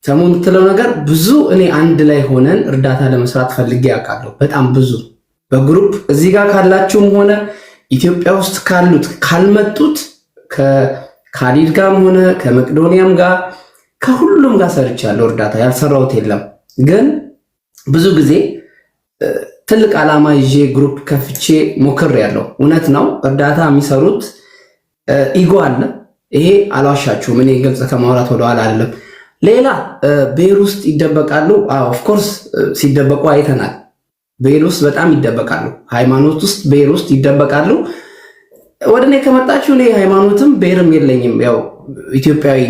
ተሙ የምትለው ነገር ብዙ እኔ አንድ ላይ ሆነን እርዳታ ለመስራት ፈልጌ ያውቃለሁ። በጣም ብዙ በግሩፕ እዚህ ጋር ካላችሁም ሆነ ኢትዮጵያ ውስጥ ካሉት ካልመጡት ከካሊድ ጋርም ሆነ ከመቅዶኒያም ጋር ከሁሉም ጋር ሰርቻለሁ። እርዳታ ያልሰራሁት የለም። ግን ብዙ ጊዜ ትልቅ ዓላማ ይዤ ግሩፕ ከፍቼ ሞክሬያለሁ። እውነት ነው እርዳታ የሚሰሩት ኢጎ አለ። ይሄ አልዋሻችሁም። እኔ ግልጽ ከማውራት ወደኋላ አይደለም። ሌላ ብሔር ውስጥ ይደበቃሉ። ኦፍ ኮርስ ሲደበቁ አይተናል። ብሔር ውስጥ በጣም ይደበቃሉ። ሃይማኖት ውስጥ ብሔር ውስጥ ይደበቃሉ። ወደ እኔ ከመጣችሁ እኔ ሃይማኖትም ብሔርም የለኝም። ያው ኢትዮጵያዊ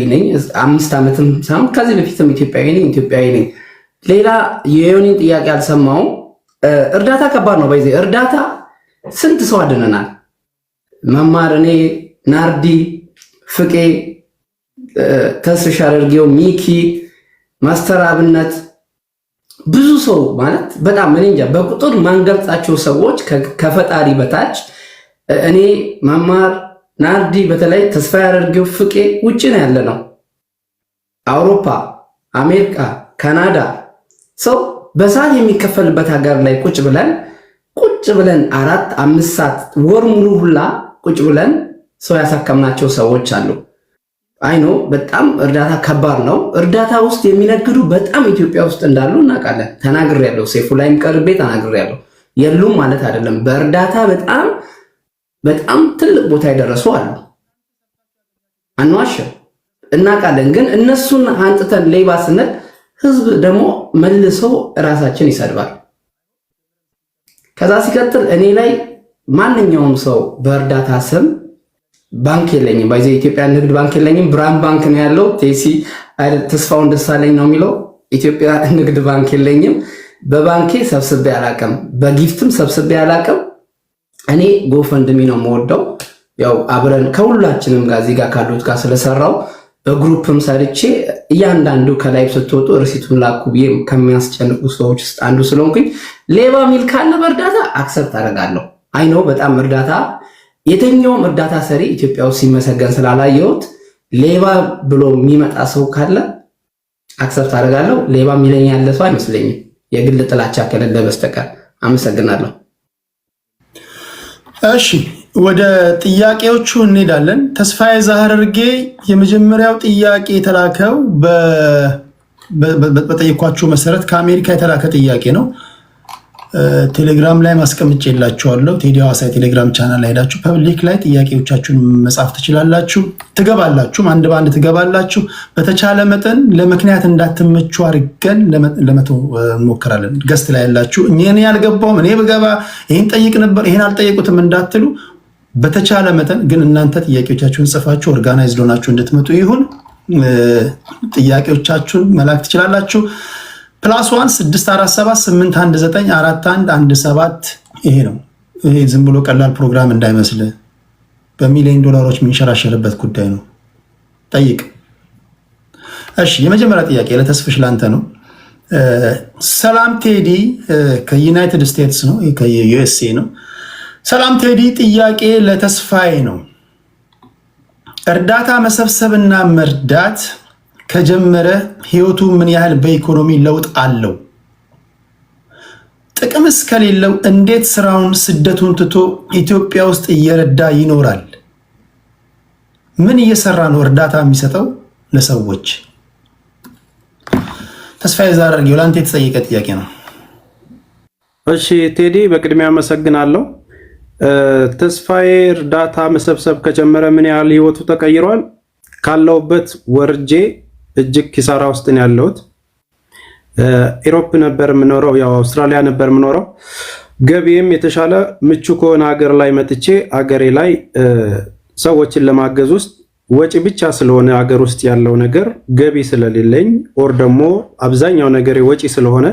ነኝ። 5 ዓመትም ሳይሆን ከዚህ በፊትም ኢትዮጵያዊ ነኝ። ሌላ የዮኒን ጥያቄ አልሰማውም። እርዳታ ከባድ ነው። በዚህ እርዳታ ስንት ሰው አድነናል። መማር፣ እኔ፣ ናርዲ፣ ፍቄ፣ ተስሻ አድርጌው፣ ሚኪ፣ ማስተር አብነት ብዙ ሰው ማለት በጣም እኔ እንጃ በቁጥር ማንገልጻቸው ሰዎች ከፈጣሪ በታች እኔ፣ መማር፣ ናርዲ በተለይ ተስፋ ያደርገው ፍቄ ውጭ ነው ያለ ነው። አውሮፓ፣ አሜሪካ፣ ካናዳ ሰው በሰዓት የሚከፈልበት ሀገር ላይ ቁጭ ብለን 4-5 ሰዓት ወር ሙሉ ሁላ ቁጭ ብለን ሰው ያሳከምናቸው ሰዎች አሉ። አይኖ በጣም እርዳታ ከባድ ነው። እርዳታ ውስጥ የሚነግዱ በጣም ኢትዮጵያ ውስጥ እንዳሉ እናውቃለን። ተናግሬያለሁ። ሴፉ ላይም ቀርቤ ተናግሬያለሁ። የሉም ማለት አይደለም። በእርዳታ በጣም ትልቅ ቦታ የደረሱ አሉ። አንዋሽም፣ እናውቃለን። ግን እነሱን አንጥተን ሌባ ስንል ህዝብ ደግሞ መልሶ ራሳችን ይሰድባል። ከዛ ሲቀጥል እኔ ላይ ማንኛውም ሰው በእርዳታ ስም ባንክ የለኝም፣ ባይዘ ኢትዮጵያ ንግድ ባንክ የለኝም፣ ብርሃን ባንክ ነው ያለው። ቴሲ ተስፋውን ደሳለኝ ነው የሚለው። ኢትዮጵያ ንግድ ባንክ የለኝም። በባንኬ ሰብስቤ አላቅም፣ በጊፍትም ሰብስቤ አላቅም። እኔ ጎፈንድሚ ነው የምወደው። ያው አብረን ከሁላችንም ጋር እዚህ ጋር ካሉት ጋር ስለሰራው በግሩፕም ሰርቼ እያንዳንዱ ከላይ ስትወጡ ርሲቱን ላኩ ብዬ ከሚያስጨንቁ ሰዎች ውስጥ አንዱ ስለሆንኩኝ ሌባ ሚል ካለ በእርዳታ አክሰፕት አደርጋለሁ። አይ ነው በጣም እርዳታ የትኛውም እርዳታ ሰሪ ኢትዮጵያ ውስጥ ሲመሰገን ስላላየሁት ሌባ ብሎ የሚመጣ ሰው ካለ አክሰፕት አደርጋለሁ። ሌባ የሚለኝ ያለ ሰው አይመስለኝም የግል ጥላቻ ከሌለ በስተቀር። አመሰግናለሁ። እሺ ወደ ጥያቄዎቹ እንሄዳለን። ተስፋዬ ዛህርጌ የመጀመሪያው ጥያቄ የተላከው በጠየኳችሁ መሰረት ከአሜሪካ የተላከ ጥያቄ ነው። ቴሌግራም ላይ ማስቀምጬላችኋለሁ። ቴዲ ሐዋሳ የቴሌግራም ቻናል ሄዳችሁ ፐብሊክ ላይ ጥያቄዎቻችሁን መጻፍ ትችላላችሁ። ትገባላችሁ፣ አንድ በአንድ ትገባላችሁ። በተቻለ መጠን ለምክንያት እንዳትመቹ አድርገን ለመተው እንሞክራለን። ገስት ላይ ያላችሁ እኔ ያልገባውም እኔ ብገባ ይህን ጠይቅ ነበር ይህን አልጠየቁትም እንዳትሉ፣ በተቻለ መጠን ግን እናንተ ጥያቄዎቻችሁን ጽፋችሁ ኦርጋናይዝድ ሆናችሁ እንድትመጡ ይሁን። ጥያቄዎቻችሁን መላክ ትችላላችሁ። +1 647 819 4117 ይሄ ነው። ይሄ ዝም ብሎ ቀላል ፕሮግራም እንዳይመስል በሚሊዮን ዶላሮች የሚንሸራሸርበት ጉዳይ ነው። ጠይቅ። እሺ የመጀመሪያ ጥያቄ ለተስፍሽ ላንተ ነው። ሰላም ቴዲ ከዩናይትድ ስቴትስ ነው፣ ከዩኤስኤ ነው። ሰላም ቴዲ፣ ጥያቄ ለተስፋዬ ነው። እርዳታ መሰብሰብና መርዳት ከጀመረ ህይወቱ ምን ያህል በኢኮኖሚ ለውጥ አለው? ጥቅምስ ከሌለው እንዴት ስራውን ስደቱን ትቶ ኢትዮጵያ ውስጥ እየረዳ ይኖራል? ምን እየሰራ ነው እርዳታ የሚሰጠው ለሰዎች? ተስፋዬ ዛህርጌ ለአንተ የተጠየቀ ጥያቄ ነው። እሺ ቴዲ፣ በቅድሚያ አመሰግናለሁ። ተስፋዬ እርዳታ መሰብሰብ ከጀመረ ምን ያህል ህይወቱ ተቀይሯል? ካለውበት ወርጄ እጅግ ኪሳራ ውስጥ ነው ያለሁት። ኢሮፕ ነበር የምኖረው፣ ያው አውስትራሊያ ነበር የምኖረው። ገቢም የተሻለ ምቹ ከሆነ ሀገር ላይ መጥቼ ሀገሬ ላይ ሰዎችን ለማገዝ ውስጥ ወጪ ብቻ ስለሆነ ሀገር ውስጥ ያለው ነገር ገቢ ስለሌለኝ ኦር ደግሞ አብዛኛው ነገር ወጪ ስለሆነ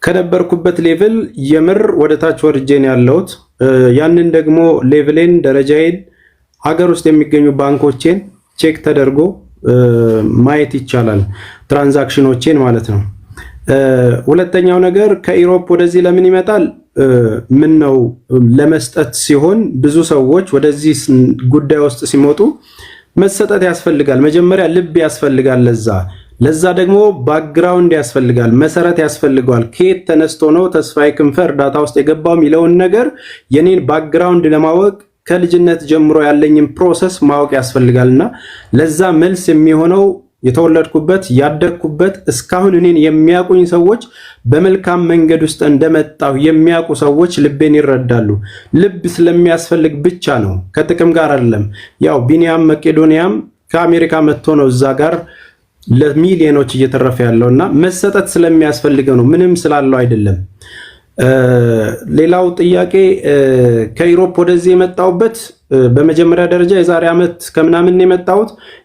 ከነበርኩበት ሌቭል የምር ወደታች ወርጄ ነው ያለሁት። ያንን ደግሞ ሌቭሌን ደረጃዬን ሀገር ውስጥ የሚገኙ ባንኮቼን ቼክ ተደርጎ ማየት ይቻላል፣ ትራንዛክሽኖቼን ማለት ነው። ሁለተኛው ነገር ከኢሮፕ ወደዚህ ለምን ይመጣል? ምን ነው ለመስጠት ሲሆን ብዙ ሰዎች ወደዚህ ጉዳይ ውስጥ ሲመጡ መሰጠት ያስፈልጋል። መጀመሪያ ልብ ያስፈልጋል። ለዛ ደግሞ ባክግራውንድ ያስፈልጋል፣ መሰረት ያስፈልገዋል። ከየት ተነስቶ ነው ተስፋዬ ክንፈ እርዳታ ውስጥ የገባው የሚለውን ነገር የኔን ባክግራውንድ ለማወቅ ከልጅነት ጀምሮ ያለኝን ፕሮሰስ ማወቅ ያስፈልጋልና ለዛ መልስ የሚሆነው የተወለድኩበት ያደግኩበት እስካሁን እኔን የሚያውቁኝ ሰዎች በመልካም መንገድ ውስጥ እንደመጣሁ የሚያውቁ ሰዎች ልቤን ይረዳሉ። ልብ ስለሚያስፈልግ ብቻ ነው፣ ከጥቅም ጋር አይደለም። ያው ቢኒያም መቄዶንያም ከአሜሪካ መጥቶ ነው እዛ ጋር ለሚሊዮኖች እየተረፈ ያለውና መሰጠት ስለሚያስፈልገው ነው፣ ምንም ስላለው አይደለም። ሌላው ጥያቄ ከዩሮፕ ወደዚህ የመጣሁበት በመጀመሪያ ደረጃ የዛሬ ዓመት ከምናምን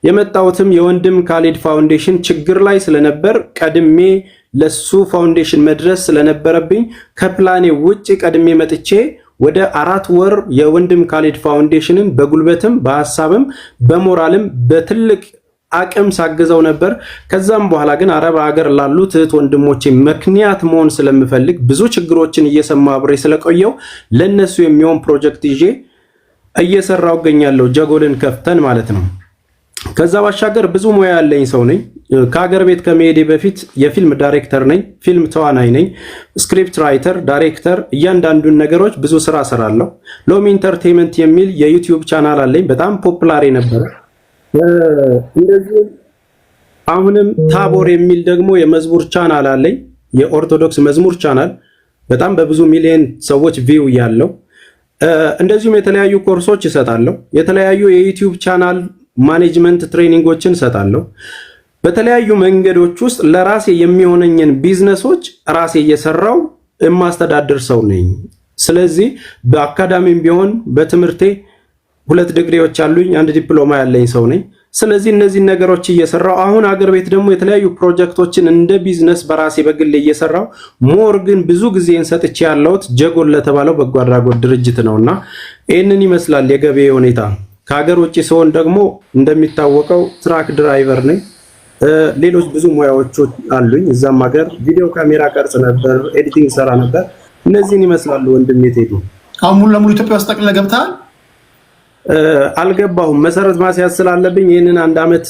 የመጣሁትም የወንድም ካሌድ ፋውንዴሽን ችግር ላይ ስለነበር ቀድሜ ለሱ ፋውንዴሽን መድረስ ስለነበረብኝ ከፕላኔ ውጪ ቀድሜ መጥቼ ወደ 4 ወር የወንድም ካሌድ ፋውንዴሽንን በጉልበትም በሐሳብም በሞራልም በትልቅ አቅም ሳግዘው ነበር። ከዛም በኋላ ግን አረብ ሀገር ላሉት እህት ወንድሞቼ ምክንያት መሆን ስለምፈልግ ብዙ ችግሮችን እየሰማሁ አብሬ ስለቆየው ለነሱ የሚሆን ፕሮጀክት ይዤ እየሰራው እገኛለሁ። ጀጎልን ከፍተን ማለት ነው። ከዛ ባሻገር ብዙ ሙያ ያለኝ ሰው ነኝ። ከሀገር ቤት ከመሄዴ በፊት የፊልም ዳይሬክተር ነኝ፣ ፊልም ተዋናይ ነኝ፣ ስክሪፕት ራይተር፣ ዳይሬክተር፣ እያንዳንዱን ነገሮች ብዙ ስራ እሰራለሁ። ሎሚ ኢንተርቴይንመንት የሚል የዩቲዩብ ቻናል አለኝ፣ በጣም ፖፑላር ነበር። እንደዚህ አሁንም ታቦር የሚል ደግሞ የመዝሙር ቻናል አለኝ፣ የኦርቶዶክስ መዝሙር ቻናል በጣም በብዙ ሚሊዮን ሰዎች ቪው ያለው። እንደዚሁም የተለያዩ ኮርሶች እሰጣለሁ። የተለያዩ የዩቲዩብ ቻናል ማኔጅመንት ትሬኒንጎችን እሰጣለሁ። በተለያዩ መንገዶች ውስጥ ለራሴ የሚሆነኝን ቢዝነሶች ራሴ እየሰራው የማስተዳድር ሰው ነኝ። ስለዚህ በአካዳሚም ቢሆን በትምህርቴ 2 ዲግሪዎች አሉኝ፣ 1 ዲፕሎማ ያለኝ ሰው ነኝ። ስለዚህ እነዚህ ነገሮች እየሰራው አሁን አገር ቤት ደግሞ የተለያዩ ፕሮጀክቶችን እንደ ቢዝነስ በራሴ በግል እየሰራው ሞር ግን ብዙ ጊዜን ሰጥቼ ያለሁት ጀጎል ለተባለው በጎ አድራጎት ድርጅት ነውና ይህንን ይመስላል የገበያ ሁኔታ። ከሀገር ውጭ ሲሆን ደግሞ እንደሚታወቀው ትራክ ድራይቨር ነኝ። ሌሎች ብዙ ሙያዎች አሉኝ። እዛም ሀገር ቪዲዮ ካሜራ ቀርጽ ነበር፣ ኤዲቲንግ ሰራ ነበር። እነዚህን ይመስላሉ ወንድሜ ቴዱ። አሁን ሙሉ ለሙሉ ኢትዮጵያ ውስጥ ጠቅልለህ ገብተሃል? አልገባሁም። መሰረት ማስያዝ ስላለብኝ ይህንን 1 ዓመት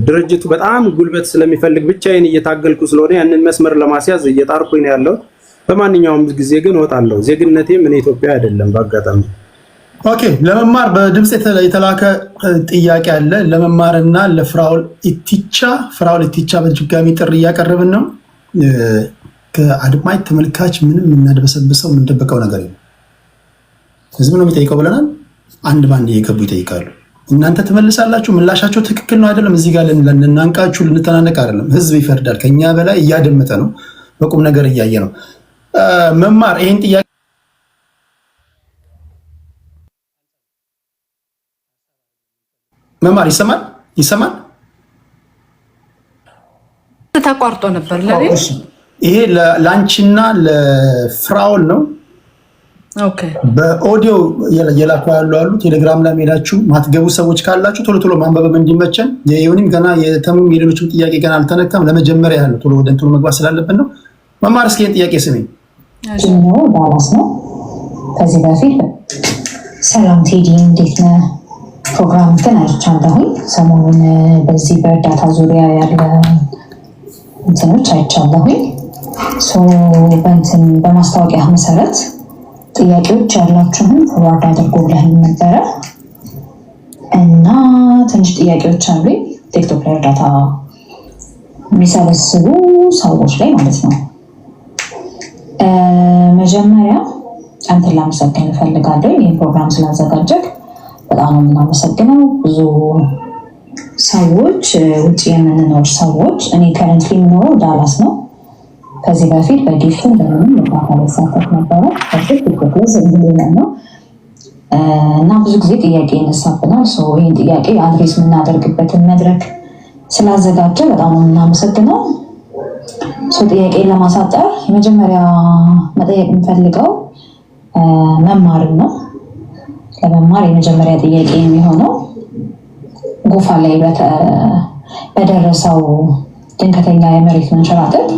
ድርጅቱ በጣም ጉልበት ስለሚፈልግ ብቻዬን እየታገልኩ ስለሆነ ያንን መስመር ለማስያዝ እየጣርኩኝ ነው ያለው። በማንኛውም ጊዜ ግን እወጣለሁ። ዜግነቴም እኔ ኢትዮጵያ አይደለም በአጋጣሚ። ኦኬ፣ ለመማር በድምጽ የተላከ ጥያቄ አለ። ለመማርና ለፍራኦል ኢቲቻ በድጋሚ ጥሪ እያቀረብን ነው። ከአድማጭ ተመልካች ምንም የምናድበሰብሰው የምንደበቀው ነገር የለም። ህዝብ ነው የሚጠይቀው ብለናል። አንድ ባንድ እየገቡ ይጠይቃሉ። እናንተ ትመልሳላችሁ። ምላሻቸው ትክክል ነው አይደለም። እዚህ ጋር ልናንቃችሁ ልንተናነቅ አይደለም። ህዝብ ይፈርዳል። ከኛ በላይ እያደመጠ ነው፣ በቁም ነገር እያየ ነው። መማር ይሄን ጥያቄ መማር ይሰማል። ተቋርጦ ነበር ለኔ። ይሄ ላንቺና ለፍራኦል ነው። ኦኬ፣ በኦዲዮ የላኩ ያሉ ቴሌግራም ላይ ሄዳችሁ ማትገቡ ሰዎች ካላችሁ ቶሎ ማንበብ እንዲመቸን። የዩኒም ገና የተሙም የሌሎችም ጥያቄ ገና አልተነካም። ለመጀመሪያ ያለው ቶሎ ወደ እንትኑ መግባት ስላለብን ነው። መማር እስኪ ጥያቄ ስሚ። ዳላስ ነው። ከዚህ በፊት ሰላም ቴዲ እንዴት ነህ? ፕሮግራም ግን አይቻለሁኝ። ሰሞኑን በዚህ በእርዳታ ዙሪያ ያለ እንትኖች አይቻለሁኝ። በማስታወቂያ መሰረት ጥያቄዎች ያላችሁን ፎርዋርድ አድርጎ ብለህን ነበረ እና ትንሽ ጥያቄዎች አሉ ቲክቶክ ላይ እርዳታ የሚሰበስቡ ሰዎች ላይ ማለት ነው። መጀመሪያ አንተን ላመሰግን እፈልጋለሁ። ይህን ፕሮግራም ስላዘጋጀህ በጣም ነው የምናመሰግነው። ብዙ ሰዎች ውጭ የምንኖር ሰዎች፣ እኔ ከረንትሊ የምኖረው ዳላስ ነው። ከዚህ በፊት በጊፍትን በምንም እርዳታ ላይ ሳተፍ ነበረ። ነው እና ብዙ ጊዜ ጥያቄ ይነሳብናል። ይህን ጥያቄ አድሬስ የምናደርግበትን መድረክ ስላዘጋጀ በጣም ነው የምናመሰግነው። ጥያቄን ለማሳጠር የመጀመሪያ መጠየቅ የምፈልገው መማርን ነው። ለመማር የመጀመሪያ ጥያቄ የሚሆነው ጎፋ ላይ በደረሰው ድንገተኛ የመሬት መንሸራተት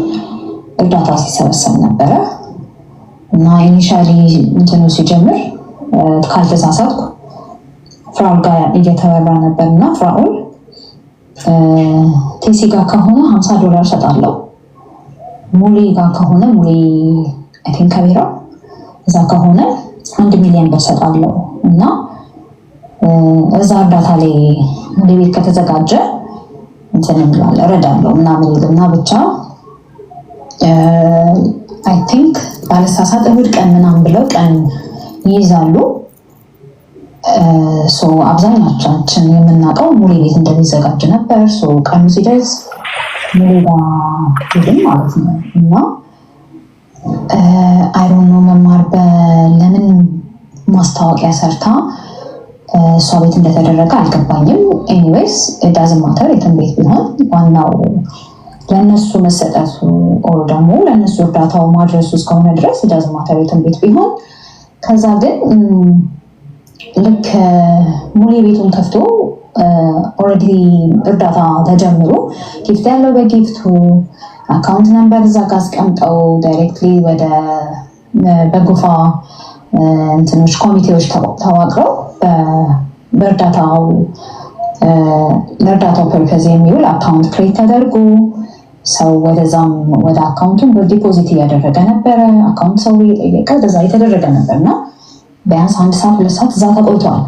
እርዳታ ሲሰበሰብ ነበረ እና ኢኒሻሊ እንትኑ ሲጀምር ካልተሳሳትኩ ፍራኦል ጋር እየተወራ ነበር እና ፍራኦል ቴሲ ጋር ከሆነ $50 ሰጣለሁ፣ ሙሌ ጋር ከሆነ ሙሌ አይ ቲንክ ከቢራ እዛ ከሆነ $1 ሚሊዮን ሰጣለሁ እና እዛ እርዳታ ላይ ሙሌ ቤት ከተዘጋጀ እንትን እንላለን እረዳለሁ ምናምን ይልና ብቻ አይ ቲንክ ባለሳሳት እሑድ ቀን ምናምን ብለው ቀን ይይዛሉ። አብዛኛቻችን የምናውቀው ሙሌ ቤት እንደሚዘጋጅ ነበር። ቀኑ ሲደርስ ሙሌ ሄድን ማለት ነው እና አይሮኖ መማር ለምን ማስታወቂያ ሰርታ እሷ ቤት እንደተደረገ አልገባኝም። ኤኒዌይስ ዳዝንት ማተር የትም ቤት ቢሆን ዋናው ለእነሱ መሰጠቱ ኦር ደግሞ ለእነሱ እርዳታው ማድረሱ እስከሆነ ድረስ ዳዝንት ማተር የትም ቤት ቢሆን። ከዛ ግን ልክ ሙሌ ቤቱን ከፍቶ ኦልሬዲ እርዳታ ተጀምሮ ጊፍት ያለው በጊፍቱ አካውንት ነምበር እዛ ጋር አስቀምጠው ዳይሬክትሊ ወደ በጎፋ እንትኖች ኮሚቴዎች ተዋቅረው በእርዳታው ለእርዳታው ፐርፐዝ የሚውል አካውንት ክሬት ተደርጎ ሰው ወደዛም ወደ አካውንቱን በዲፖዚት እያደረገ ነበረ። አካውንት ሰው እየጠየቀ ወደዛ የተደረገ ነበር እና ቢያንስ 1 ሰዓት 2 ሰዓት እዛ ተቆይተዋል።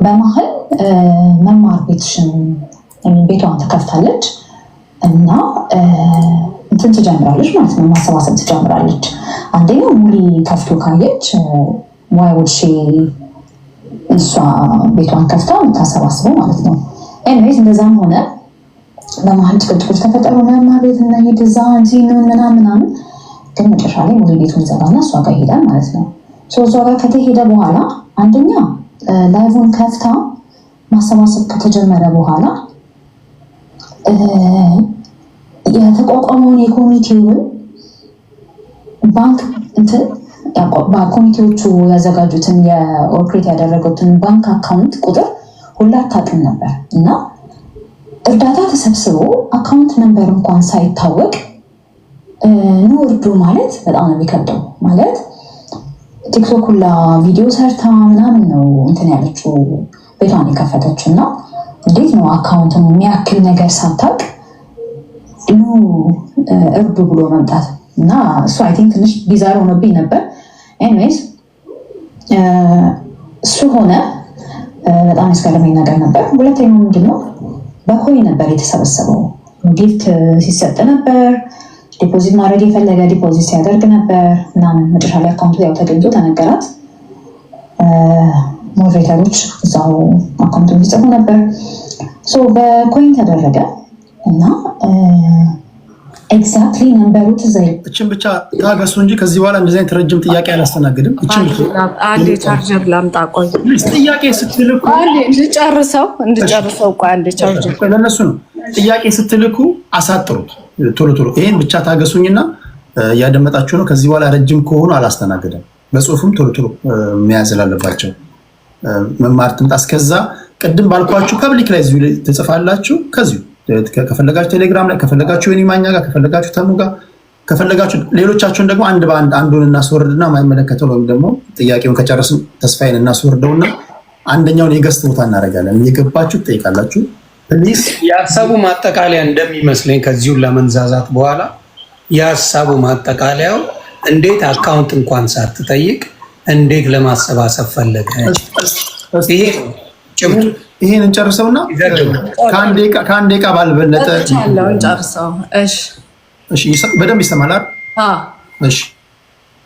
በመሀል መማር ቤቷን ትከፍታለች እና እንትን ትጀምራለች ማለት ነው፣ ማሰባሰብ ትጀምራለች። አንደኛው ሙሊ ከፍቶ ካየች ዋይ ውድ ሺ እሷ ቤቷን ከፍታ የምታሰባስበው ማለት ነው። ኤኒዌይስ እንደዛም ሆነ በመሀል ጭቅጭቆች ተፈጠሩ። መማር ቤት እና ሄድ እዛ እንጂ ምናምን ግን መጨረሻ ላይ ሙሉ ቤቱን ዘጋና እሷ ጋር ይሄዳል ማለት ነው። እሷ ጋር ከተሄደ በኋላ አንደኛ ላይቭን ከፍታ ማሰባሰብ ከተጀመረ በኋላ የተቋቋመውን የኮሚቴውን ባንክ ኮሚቴዎቹ ያዘጋጁትን የኦፕሬት ያደረጉትን ባንክ አካውንት ቁጥር ሁላ አታውቅም ነበር እና እርዳታ ተሰብስቦ አካውንት ነምበር እንኳን ሳይታወቅ ኑ እርዱ ማለት በጣም ነው የሚከብደው። ማለት ቲክቶክ ሁላ ቪዲዮ ሰርታ ምናምን ነው እንትን ያለችው ቤቷን የከፈተችው እና እንዴት ነው አካውንትን የሚያክል ነገር ሳታውቅ ኑ እርዱ ብሎ መምጣት እና እሱ አይ ቲንክ ትንሽ ቢዛር ሆኖብኝ ነበር። ኤኒዌይስ እሱ ሆነ በጣም ያስገረመኝ ነገር ነበር። ሁለተኛው ምንድነው በኮይን ነበር የተሰበሰበው። ጊፍት ሲሰጥ ነበር። ዲፖዚት ማድረግ የፈለገ ዲፖዚት ሲያደርግ ነበር ምናምን። መጨረሻ ላይ አካውንቱ ያው ተገኝቶ ተነገራት። ሞዴሬተሮች እዛው አካውንቱን እንዲጽፉ ነበር። በኮይን ተደረገ እና ኤግዛክትሊ ነምበሩ ትዘይ እችን ብቻ ታገሱ እንጂ ከዚህ በኋላ እንደዚህ አይነት ረጅም ጥያቄ አላስተናግድም። እችን አንዴ ቻርጀር ላምጣ። ቆይ ጥያቄ ስትልኩ እንድጨርሰው ቆይ አንዴ ቻርጀር ለነሱ ነው። ጥያቄ ስትልኩ አሳጥሩት ቶሎ ቶሎ። ይሄን ብቻ ታገሱኝና እያደመጣችሁ ነው። ከዚህ በኋላ ረጅም ከሆኑ አላስተናግድም። በጽሁፍም ቶሎ ቶሎ መያዝ አለባቸው። መማር ትምጣ። እስከዛ ቅድም ባልኳችሁ ፐብሊክ ላይ እዚሁ ትጽፋላችሁ። ከዚሁ ከፈለጋችሁ ቴሌግራም ላይ፣ ከፈለጋችሁ የኔ ማኛ ጋር፣ ከፈለጋችሁ ተሙ ጋር፣ ከፈለጋችሁ ሌሎቻችሁን ደግሞ አንድ በአንድ አንዱን እናስወርድና የማይመለከተው ወይም ደግሞ ጥያቄውን ከጨረስን ተስፋዬን እናስወርደውና አንደኛውን የገስት ቦታ እናደርጋለን። እየገባችሁ ትጠይቃላችሁ። ፕሊዝ የሀሳቡ ማጠቃለያ እንደሚመስለኝ ከዚሁ ለመንዛዛት በኋላ የሀሳቡ ማጠቃለያው እንዴት አካውንት እንኳን ሳትጠይቅ እንዴት ለማሰባሰብ ፈለገ? ይሄ ጭምር ይሄን እንጨርሰውና ከአንድ ደቂቃ ባልበለጠ እንጨርሰው። እሺ፣ በደንብ ይሰማል አይደል? እሺ፣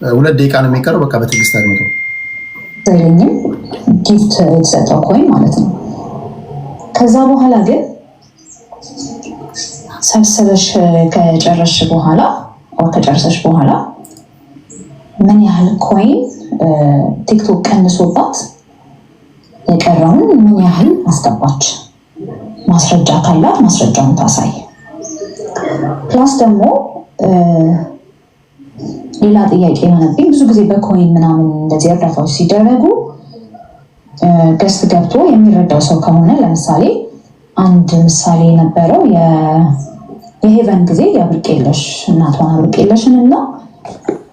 2 ደቂቃ ነው የሚቀረው። በቃ በትዕግስት አድምጡ። ጊፍት የተሰጠው ኮይን ማለት ነው። ከዛ በኋላ ግን ሰብስበሽ ከጨረስሽ በኋላ ከጨረሰሽ በኋላ ምን ያህል ኮይን ቲክቶክ ቀንሶባት የቀረውን ምን ያህል አስገባች? ማስረጃ ካላት ማስረጃውን ታሳይ። ፕላስ ደግሞ ሌላ ጥያቄ የሆነብኝ ብዙ ጊዜ በኮይን ምናምን እንደዚህ እርዳታዎች ሲደረጉ ገስት ገብቶ የሚረዳው ሰው ከሆነ ለምሳሌ አንድ ምሳሌ የነበረው የሄቨን ጊዜ የብርቅየለሽ እናቷን ብርቅየለሽን እና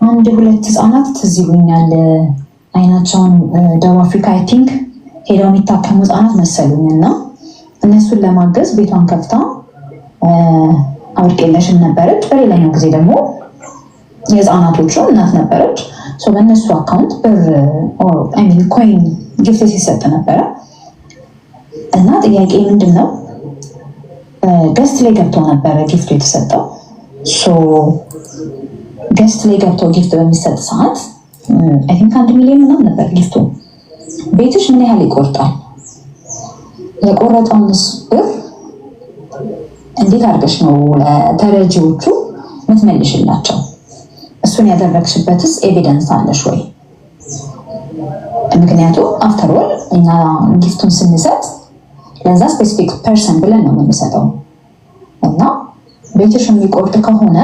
1-2 ህፃናት ትዝ ይሉኛል። አይናቸውን ደቡብ አፍሪካ አይ ቲንክ ሄደው የሚታከሙ ህፃናት መሰሉኝ እና እነሱን ለማገዝ ቤቷን ከፍታ ብርቅየለሽን ነበረች። በሌላኛው ጊዜ ደግሞ የህፃናቶቹ እናት ነበረች። በእነሱ አካውንት ኮይን ጊፍት ሲሰጥ ነበረ እና ጥያቄ ምንድን ነው ገስት ላይ ገብተው ነበረ ጊፍቱ የተሰጠው። ገስት ላይ ገብተው ጊፍት በሚሰጥ ሰዓት አይ ቲንክ 1 ሚሊዮን ምናምን ነበር ጊፍቱ። ቤትሽ ምን ያህል ይቆርጣል? የቆረጠውንስ ብር እንዴት አድርገሽ ነው ለተረጂዎቹ ምትመልሽላቸው? እሱን ያደረግሽበትስ ኤቪደንስ አለሽ ወይ? ምክንያቱም አፍተርኦል እኛ ጊፍቱን ስንሰጥ ለዛ ስፔሲፊክ ፐርሰን ብለን ነው የምንሰጠው እና ቤትሽ የሚቆርጥ ከሆነ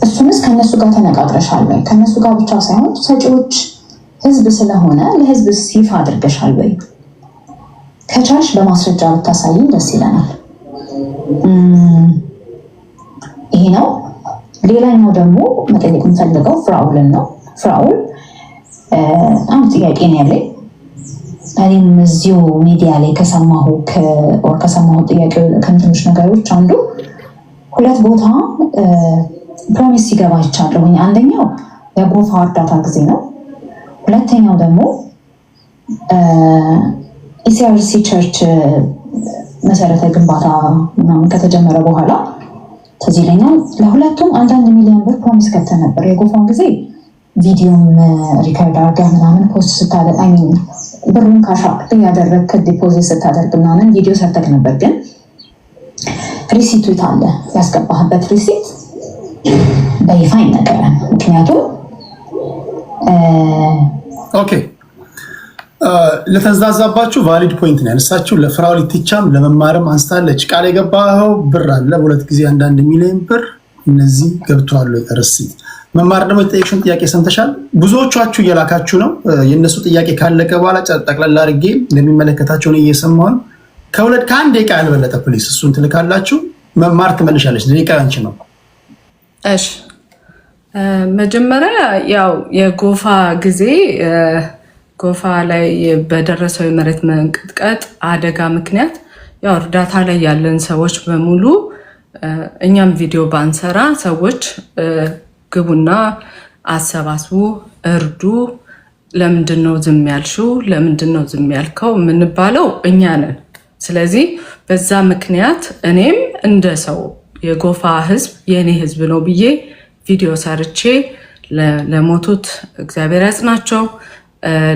እሱንስ ከነሱ ጋር ተነጋግረሻል ወይ? ከነሱ ጋር ብቻ ሳይሆን ሰጪዎች ህዝብ ስለሆነ ለህዝብ ይፋ አድርገሻል ወይ? ከቻልሽ በማስረጃ ብታሳይኝ ደስ ይለናል። ይሄ ነው። ሌላኛው ደግሞ መጠየቅ የምፈልገው ፍራውልን ነው። ፍራውል አንድ ጥያቄ ነው ያለኝ። እኔም እዚሁ ሚዲያ ላይ ከሰማሁት ጥያቄ ከእንትኖች ነገሮች አንዱ 2 ቦታ ፕሮሚስ ሲገባ ይቻለሁኝ። አንደኛው የጎፋ እርዳታ ጊዜ ነው። ሁለተኛው ደግሞ ኢሲአርሲ ቸርች መሰረተ ግንባታ ምናምን ከተጀመረ በኋላ ትዝ ይለኛል ለሁለቱም 1 ሚሊዮን ብር ፕሮሚስ ገብተን ነበር። የጎፋውን ጊዜ ቪዲዮም ሪከርድ አድርገህ ምናምን ፖስት ስታደርግ ብሩን ካሻ ያደረግክ ዲፖዚት ስታደርግ ምናምን ቪዲዮ ሰርተክ ነበር። ግን ሪሲቱ አለ ያስገባህበት ሪሲት በይፋ ይነገራል። ምክንያቱም ኦኬ ለተዛዛባችሁ ቫሊድ ፖይንት ነው ያነሳችሁ። ለፍራኦል ኢቲቻም ለመማርም አንስታለች። ቃል የገባኸው ብር አለ 2 ጊዜ 1 ሚሊዮን ብር እነዚህ ገብተዋል ርሲት። መማር ደግሞ የጠየቅሽውን ጥያቄ ሰምተሻል። ብዙዎቻችሁ እየላካችሁ ነው። የእነሱ ጥያቄ ካለቀ በኋላ ጠቅላላ አድርጌ እንደሚመለከታቸውን እየሰማሁን ከ1 ደቂቃ ያልበለጠ ፕሊስ እሱን ትልካላችሁ። መማር ትመልሻለች። ደቂቃ አንቺ ነው። እሺ መጀመሪያ ያው የጎፋ ጊዜ ጎፋ ላይ በደረሰው የመሬት መንቀጥቀጥ አደጋ ምክንያት ያው እርዳታ ላይ ያለን ሰዎች በሙሉ እኛም ቪዲዮ ባንሰራ ሰዎች ግቡና አሰባስቡ፣ እርዱ፣ ለምንድነው ዝም ያልሽው፣ ለምንድነው ዝም ያልከው የምንባለው እኛ ነን። ስለዚህ በዛ ምክንያት እኔም እንደ ሰው የጎፋ ህዝብ የኔ ህዝብ ነው ብዬ ቪዲዮ ሰርቼ ለሞቱት እግዚአብሔር ያጽናቸው፣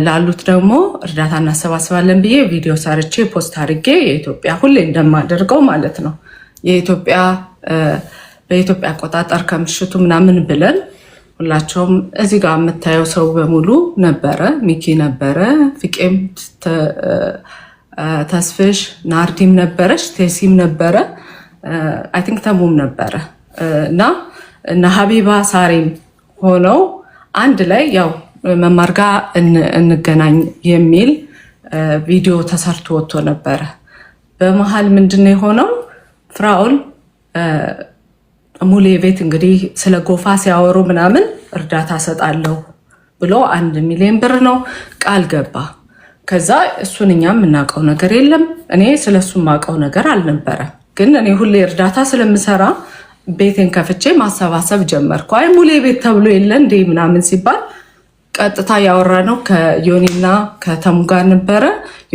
ላሉት ደግሞ እርዳታ እናሰባስባለን ብዬ ቪዲዮ ሰርቼ ፖስት አድርጌ የኢትዮጵያ ሁሌ እንደማደርገው ማለት ነው የኢትዮጵያ በኢትዮጵያ አቆጣጠር ከምሽቱ ምናምን ብለን ሁላቸውም እዚህ ጋር የምታየው ሰው በሙሉ ነበረ። ሚኪ ነበረ፣ ፍቄም፣ ተስፍሽ፣ ናርዲም ነበረች፣ ቴሲም ነበረ፣ አይ ቲንክ ተሙም ነበረ እና ሀቢባ ሳሪም ሆነው አንድ ላይ ያው መማር ጋር እንገናኝ የሚል ቪዲዮ ተሰርቶ ወጥቶ ነበረ። በመሀል ምንድነው የሆነው? ፍራኦል ሙሌ ቤት እንግዲህ ስለ ጎፋ ሲያወሩ ምናምን እርዳታ ሰጣለሁ ብሎ 1 ሚሊዮን ብር ነው ቃል ገባ። ከዛ እሱን እኛም የምናውቀው ነገር የለም። እኔ ስለሱ የማውቀው ነገር አልነበረም። ግን እኔ ሁሌ እርዳታ ስለምሰራ ቤቴን ከፍቼ ማሰባሰብ ጀመርኩ። አይ ሙሌ ቤት ተብሎ የለ እንዴ ምናምን ሲባል ቀጥታ ያወራ ነው ከዮኒና ከተሙ ጋር ነበረ።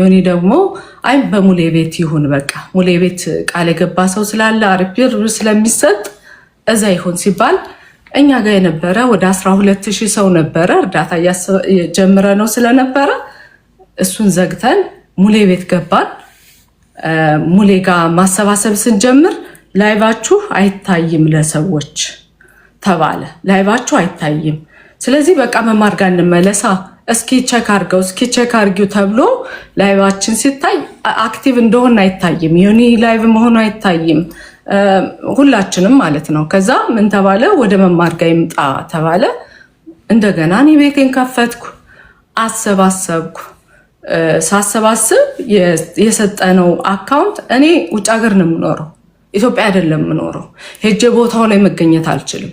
ዮኒ ደግሞ አይ በሙሌ ቤት ይሁን በቃ ሙሌ ቤት ቃል የገባ ሰው ስላለ አሪፍ ብር ስለሚሰጥ እዛ ይሁን ሲባል እኛ ጋር የነበረ ወደ 12000 ሰው ነበረ። እርዳታ ጀምረ ነው ስለነበረ እሱን ዘግተን ሙሌ ቤት ገባን። ሙሌ ጋር ማሰባሰብ ስንጀምር ላይቫችሁ አይታይም ለሰዎች ተባለ። ላይቫችሁ አይታይም፣ ስለዚህ በቃ መማር ጋር እንመለሳ፣ እስኪ ቼክ አርገው፣ እስኪ ቼክ አርጊው ተብሎ ላይቫችን ሲታይ አክቲቭ እንደሆነ አይታይም፣ ዮኒ ላይቭ መሆኑ አይታይም፣ ሁላችንም ማለት ነው። ከዛ ምን ተባለ? ወደ መማር ጋር ይምጣ ተባለ። እንደገና እኔ ቤቴን ከፈትኩ፣ አሰባሰብኩ። ሳሰባስብ የሰጠነው አካውንት እኔ ውጭ ሀገር ነው የምኖረው፣ ኢትዮጵያ አይደለም የምኖረው። ሄጄ ቦታው ላይ መገኘት አልችልም።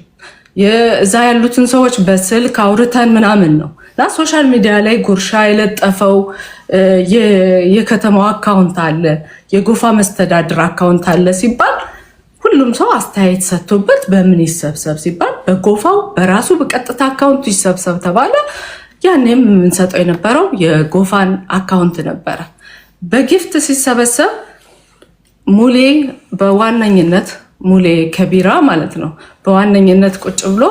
እዛ ያሉትን ሰዎች በስልክ አውርተን ምናምን ነው እና ሶሻል ሚዲያ ላይ ጉርሻ የለጠፈው የከተማው አካውንት አለ፣ የጎፋ መስተዳድር አካውንት አለ ሲባል ሁሉም ሰው አስተያየት ሰጥቶበት በምን ይሰብሰብ ሲባል በጎፋው በራሱ በቀጥታ አካውንቱ ይሰብሰብ ተባለ። ያኔም የምንሰጠው የነበረው የጎፋን አካውንት ነበረ። በጊፍት ሲሰበሰብ ሙሌ በዋነኝነት ሙሌ ከቢራ ማለት ነው በዋነኝነት ቁጭ ብሎ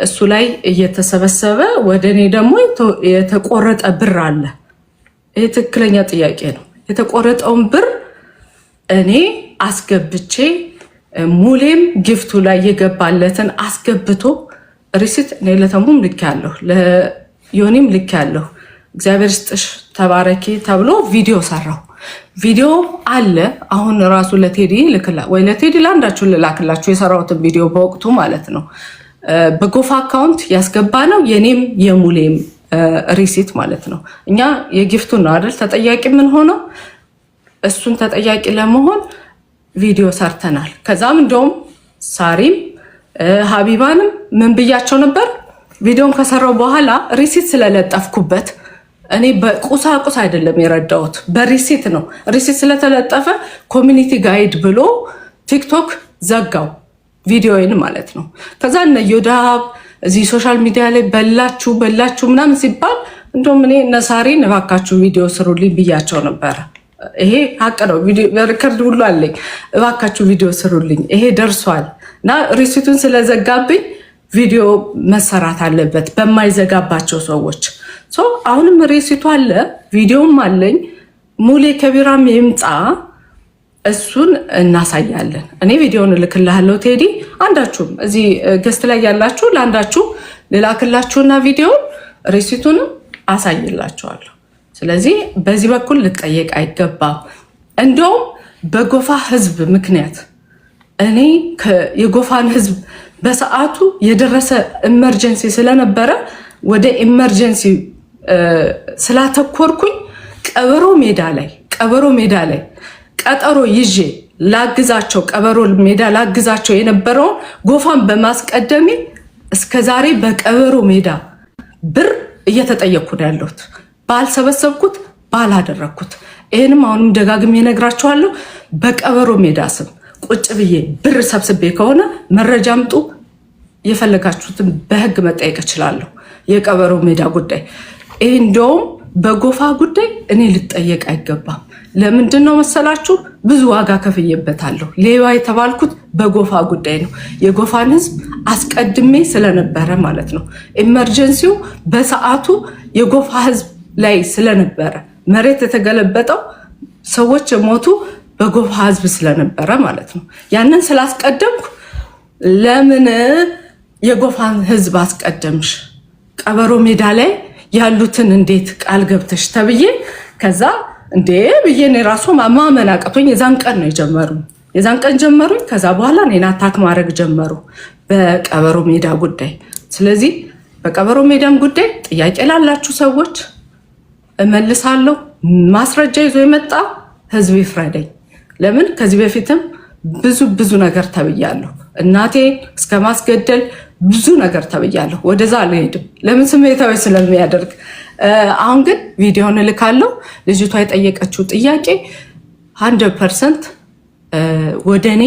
እሱ ላይ እየተሰበሰበ ወደ እኔ ደግሞ የተቆረጠ ብር አለ። ይህ ትክክለኛ ጥያቄ ነው። የተቆረጠውን ብር እኔ አስገብቼ ሙሌም ጊፍቱ ላይ የገባለትን አስገብቶ ሪሲት እኔ ለተሙም ልክ ያለሁ ለዮኒም ልክ ያለሁ እግዚአብሔር ስጥሽ ተባረኪ ተብሎ ቪዲዮ ሰራው። ቪዲዮ አለ አሁን ራሱ ለቴዲ ልክላ ወይ ለቴዲ ላንዳችሁ ልላክላችሁ የሰራሁትን ቪዲዮ በወቅቱ ማለት ነው። በጎፋ አካውንት ያስገባ ነው የኔም የሙሌም ሪሲት ማለት ነው። እኛ የጊፍቱን ነው አይደል ተጠያቂ ምን ሆነው እሱን ተጠያቂ ለመሆን ቪዲዮ ሰርተናል። ከዛም እንደውም ሳሪም ሀቢባንም ምን ብያቸው ነበር? ቪዲዮን ከሰራው በኋላ ሪሲት ስለለጠፍኩበት እኔ በቁሳቁስ አይደለም የረዳሁት በሪሲት ነው። ሪሲት ስለተለጠፈ ኮሚኒቲ ጋይድ ብሎ ቲክቶክ ዘጋው ቪዲዮዬን ማለት ነው። ከዛ እነ ዮዳብ እዚህ ሶሻል ሚዲያ ላይ በላችሁ ምናምን ሲባል እንደውም እኔ ነሳሪን እባካችሁ ቪዲዮ ስሩልኝ ብያቸው ነበረ። ይሄ ሀቅ ነው፣ ሪከርድ ሁሉ አለኝ። እባካችሁ ቪዲዮ ስሩልኝ ይሄ ደርሷል እና ሪሲቱን ስለዘጋብኝ ቪዲዮ መሰራት አለበት በማይዘጋባቸው ሰዎች። አሁንም ሪሲቱ አለ፣ ቪዲዮም አለኝ። ሙሌ ከቢራም ይምጣ እሱን እናሳያለን። እኔ ቪዲዮውን እልክልሃለሁ ቴዲ። አንዳችሁም እዚህ ገስት ላይ ያላችሁ ለአንዳችሁ ልላክላችሁና ቪዲዮውን ሬሲቱንም አሳይላችኋለሁ። ስለዚህ በዚህ በኩል ልጠየቅ አይገባም። እንደውም በጎፋ ህዝብ ምክንያት እኔ የጎፋን ህዝብ በሰዓቱ የደረሰ ኢመርጀንሲ ስለነበረ ወደ ኢመርጀንሲ ስላተኮርኩኝ ቀበሮ ሜዳ ላይ ቀጠሮ ይዤ ላግዛቸው ቀበሮ ሜዳ ላግዛቸው የነበረውን ጎፋን በማስቀደሜ እስከዛሬ በቀበሮ ሜዳ ብር እየተጠየቅኩ ነው ያለሁት። ባልሰበሰብኩት ባላደረግኩት። ይህንም አሁንም ደጋግሜ እነግራችኋለሁ። በቀበሮ ሜዳ ስም ቁጭ ብዬ ብር ሰብስቤ ከሆነ መረጃ አምጡ፣ የፈለጋችሁትን በህግ መጠየቅ እችላለሁ። የቀበሮ ሜዳ ጉዳይ ይህ እንደውም በጎፋ ጉዳይ እኔ ልጠየቅ አይገባም። ለምንድን ነው መሰላችሁ? ብዙ ዋጋ ከፍዬበታለሁ። ሌባ የተባልኩት በጎፋ ጉዳይ ነው። የጎፋን ህዝብ አስቀድሜ ስለነበረ ማለት ነው። ኢመርጀንሲው በሰዓቱ የጎፋ ህዝብ ላይ ስለነበረ መሬት የተገለበጠው ሰዎች የሞቱ በጎፋ ህዝብ ስለነበረ ማለት ነው። ያንን ስላስቀደምኩ ለምን የጎፋን ህዝብ አስቀደምሽ? ቀበሮ ሜዳ ላይ ያሉትን እንዴት ቃል ገብተሽ ተብዬ ከዛ እንዴ ብዬ እኔ ራሱ ማመን አቅቶኝ የዛን ቀን ነው የዛን ቀን ጀመሩኝ። ከዛ በኋላ እኔን አታክ ማድረግ ጀመሩ በቀበሮ ሜዳ ጉዳይ። ስለዚህ በቀበሮ ሜዳም ጉዳይ ጥያቄ ላላችሁ ሰዎች እመልሳለሁ። ማስረጃ ይዞ የመጣ ህዝብ ይፍረደኝ። ለምን ከዚህ በፊትም ብዙ ነገር ተብያለሁ። እናቴ እስከ ማስገደል ብዙ ነገር ተብያለሁ። ወደዛ አልሄድም፣ ለምን ስሜታዊ ስለሚያደርግ። አሁን ግን ቪዲዮን እልካለሁ። ልጅቷ የጠየቀችው ጥያቄ 100% ወደ እኔ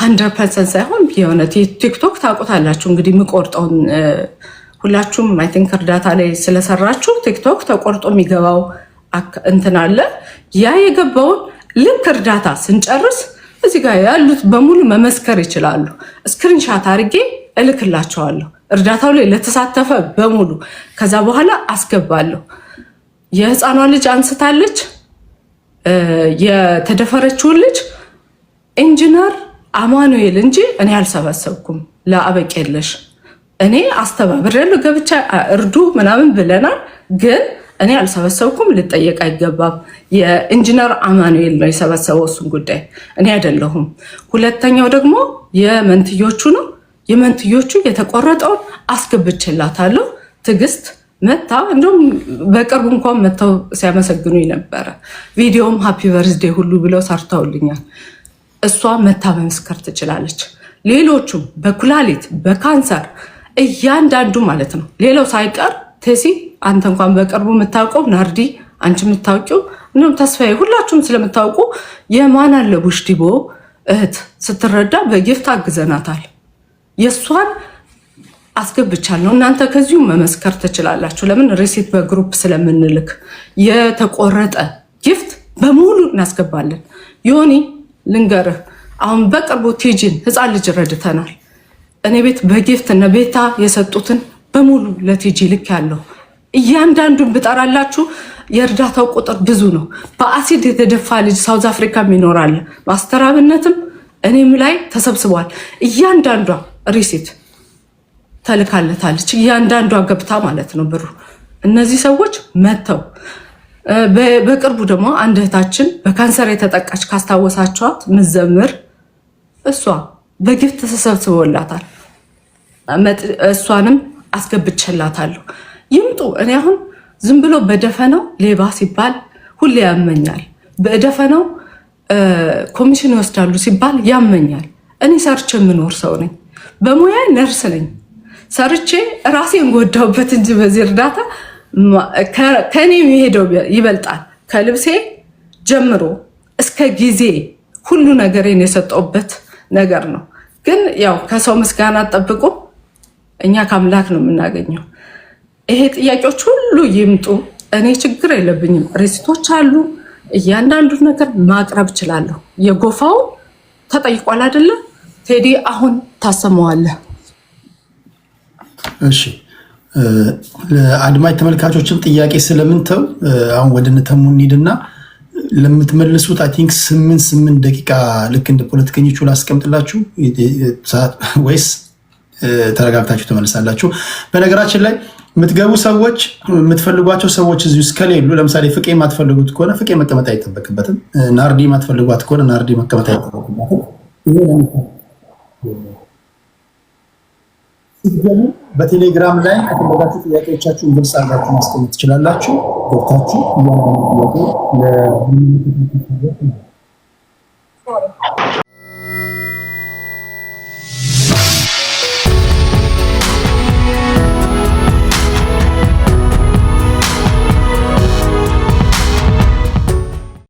100% ሳይሆን የሆነ ቲክቶክ ታውቁታላችሁ እንግዲህ የምቆርጠውን ሁላችሁም አይ ቲንክ እርዳታ ላይ ስለሰራችሁ ቲክቶክ ተቆርጦ የሚገባው እንትን አለ። ያ የገባውን ልክ እርዳታ ስንጨርስ እዚህ ጋር ያሉት በሙሉ መመስከር ይችላሉ። ስክሪንሻት አድርጌ እልክላቸዋለሁ እርዳታው ላይ ለተሳተፈ በሙሉ። ከዛ በኋላ አስገባለሁ። የህፃኗ ልጅ አንስታለች። የተደፈረችውን ልጅ ኢንጂነር አማኑኤል እንጂ እኔ አልሰበሰብኩም። ለአበቄለሽ እኔ አስተባብሬያለሁ። ገብቻ እርዱ ምናምን ብለናል፣ ግን እኔ አልሰበሰብኩም። ልጠየቅ አይገባም። የኢንጂነር አማኑኤል ነው የሰበሰበው እሱን ጉዳይ፣ እኔ አይደለሁም። ሁለተኛው ደግሞ የመንትዮቹ ነው። የመንትዮቹ የተቆረጠውን አስገብቼላታለሁ። ትዕግስት መታ እንደውም በቅርቡ እንኳን መተው ሲያመሰግኑኝ ነበረ። ቪዲዮም ሃፒ በርዝዴ ሁሉ ብለው ሰርተውልኛል። እሷ መታ መመስከር ትችላለች። ሌሎቹም በኩላሊት በካንሰር እያንዳንዱ ማለት ነው። ሌላው ሳይቀር ቴሲ አንተ እንኳን በቅርቡ የምታውቀው ናርዲ፣ አንቺ የምታውቂው እንዲሁም ተስፋዬ፣ ሁላችሁም ስለምታውቁ የማን አለቡሽ ዲቦ እህት ስትረዳ በጊፍት አግዘናታል። የእሷን አስገብቻለሁ። እናንተ ከዚሁ መመስከር ትችላላችሁ። ለምን ሪሲት በግሩፕ ስለምንልክ የተቆረጠ ጊፍት በሙሉ እናስገባለን። ዮኒ ልንገርህ፣ አሁን በቅርቡ ቲጂን ህፃን ልጅ ረድተናል። እኔ ቤት በጊፍት እነ ቤታ የሰጡትን በሙሉ ለቲጂ ልክ ያለው እያንዳንዱን ብጠራላችሁ የእርዳታው ቁጥር ብዙ ነው። በአሲድ የተደፋ ልጅ ሳውዝ አፍሪካም ይኖራል። ማስተራብነትም እኔም ላይ ተሰብስቧል። እያንዳንዷ ሪሲት ተልካለታለች። እያንዳንዷ ገብታ ማለት ነው ብሩ። እነዚህ ሰዎች መተው በቅርቡ ደግሞ አንድ እህታችን በካንሰር የተጠቃች ካስታወሳችኋት ምዘምር፣ እሷ በጊፍት ተሰብስቦላታል። እሷንም አስገብቼላታለሁ። ይምጡ። እኔ አሁን ዝም ብሎ በደፈነው ሌባ ሲባል ሁሌ ያመኛል። በደፈነው ኮሚሽን ይወስዳሉ ሲባል ያመኛል። እኔ ሰርቼ የምኖር ሰው ነኝ። በሙያ ነርስ ነኝ። ሰርቼ ራሴን ጎዳውበት እንጂ በዚህ እርዳታ ከኔ የሚሄደው ይበልጣል። ከልብሴ ጀምሮ እስከ ጊዜ ሁሉ ነገሬን የሰጠውበት ነገር ነው። ግን ያው ከሰው ምስጋና ጠብቁ፣ እኛ ከአምላክ ነው የምናገኘው። ይሄ ጥያቄዎች ሁሉ ይምጡ። እኔ ችግር የለብኝም። ሬሲቶች አሉ። እያንዳንዱ ነገር ማቅረብ እችላለሁ። የጎፋው ተጠይቋል አይደለ ቴዲ? አሁን ታሰማዋለህ። እሺ፣ ለአድማጭ ተመልካቾችም ጥያቄ ስለምንተው አሁን ወደ ነተሙ እንሂድና ለምትመልሱት አይ ቲንክ 8 ደቂቃ ልክ እንደ ፖለቲከኞቹ ላስቀምጥላችሁ ወይስ ተረጋግታችሁ ትመልሳላችሁ? በነገራችን ላይ የምትገቡ ሰዎች የምትፈልጓቸው ሰዎች እዚሁ እስከሌሉ ለምሳሌ ፍቄ የማትፈልጉት ከሆነ ፍቄ መቀመጥ አይጠበቅበትም። ናርዲ የማትፈልጓት ከሆነ ናርዲ መቀመጥ አይጠበቅበትም። በቴሌግራም ላይ ከፈለጋችሁ ጥያቄዎቻችሁን ግልጽ አድርጋችሁ ማስቀመጥ ትችላላችሁ። ገብታችሁ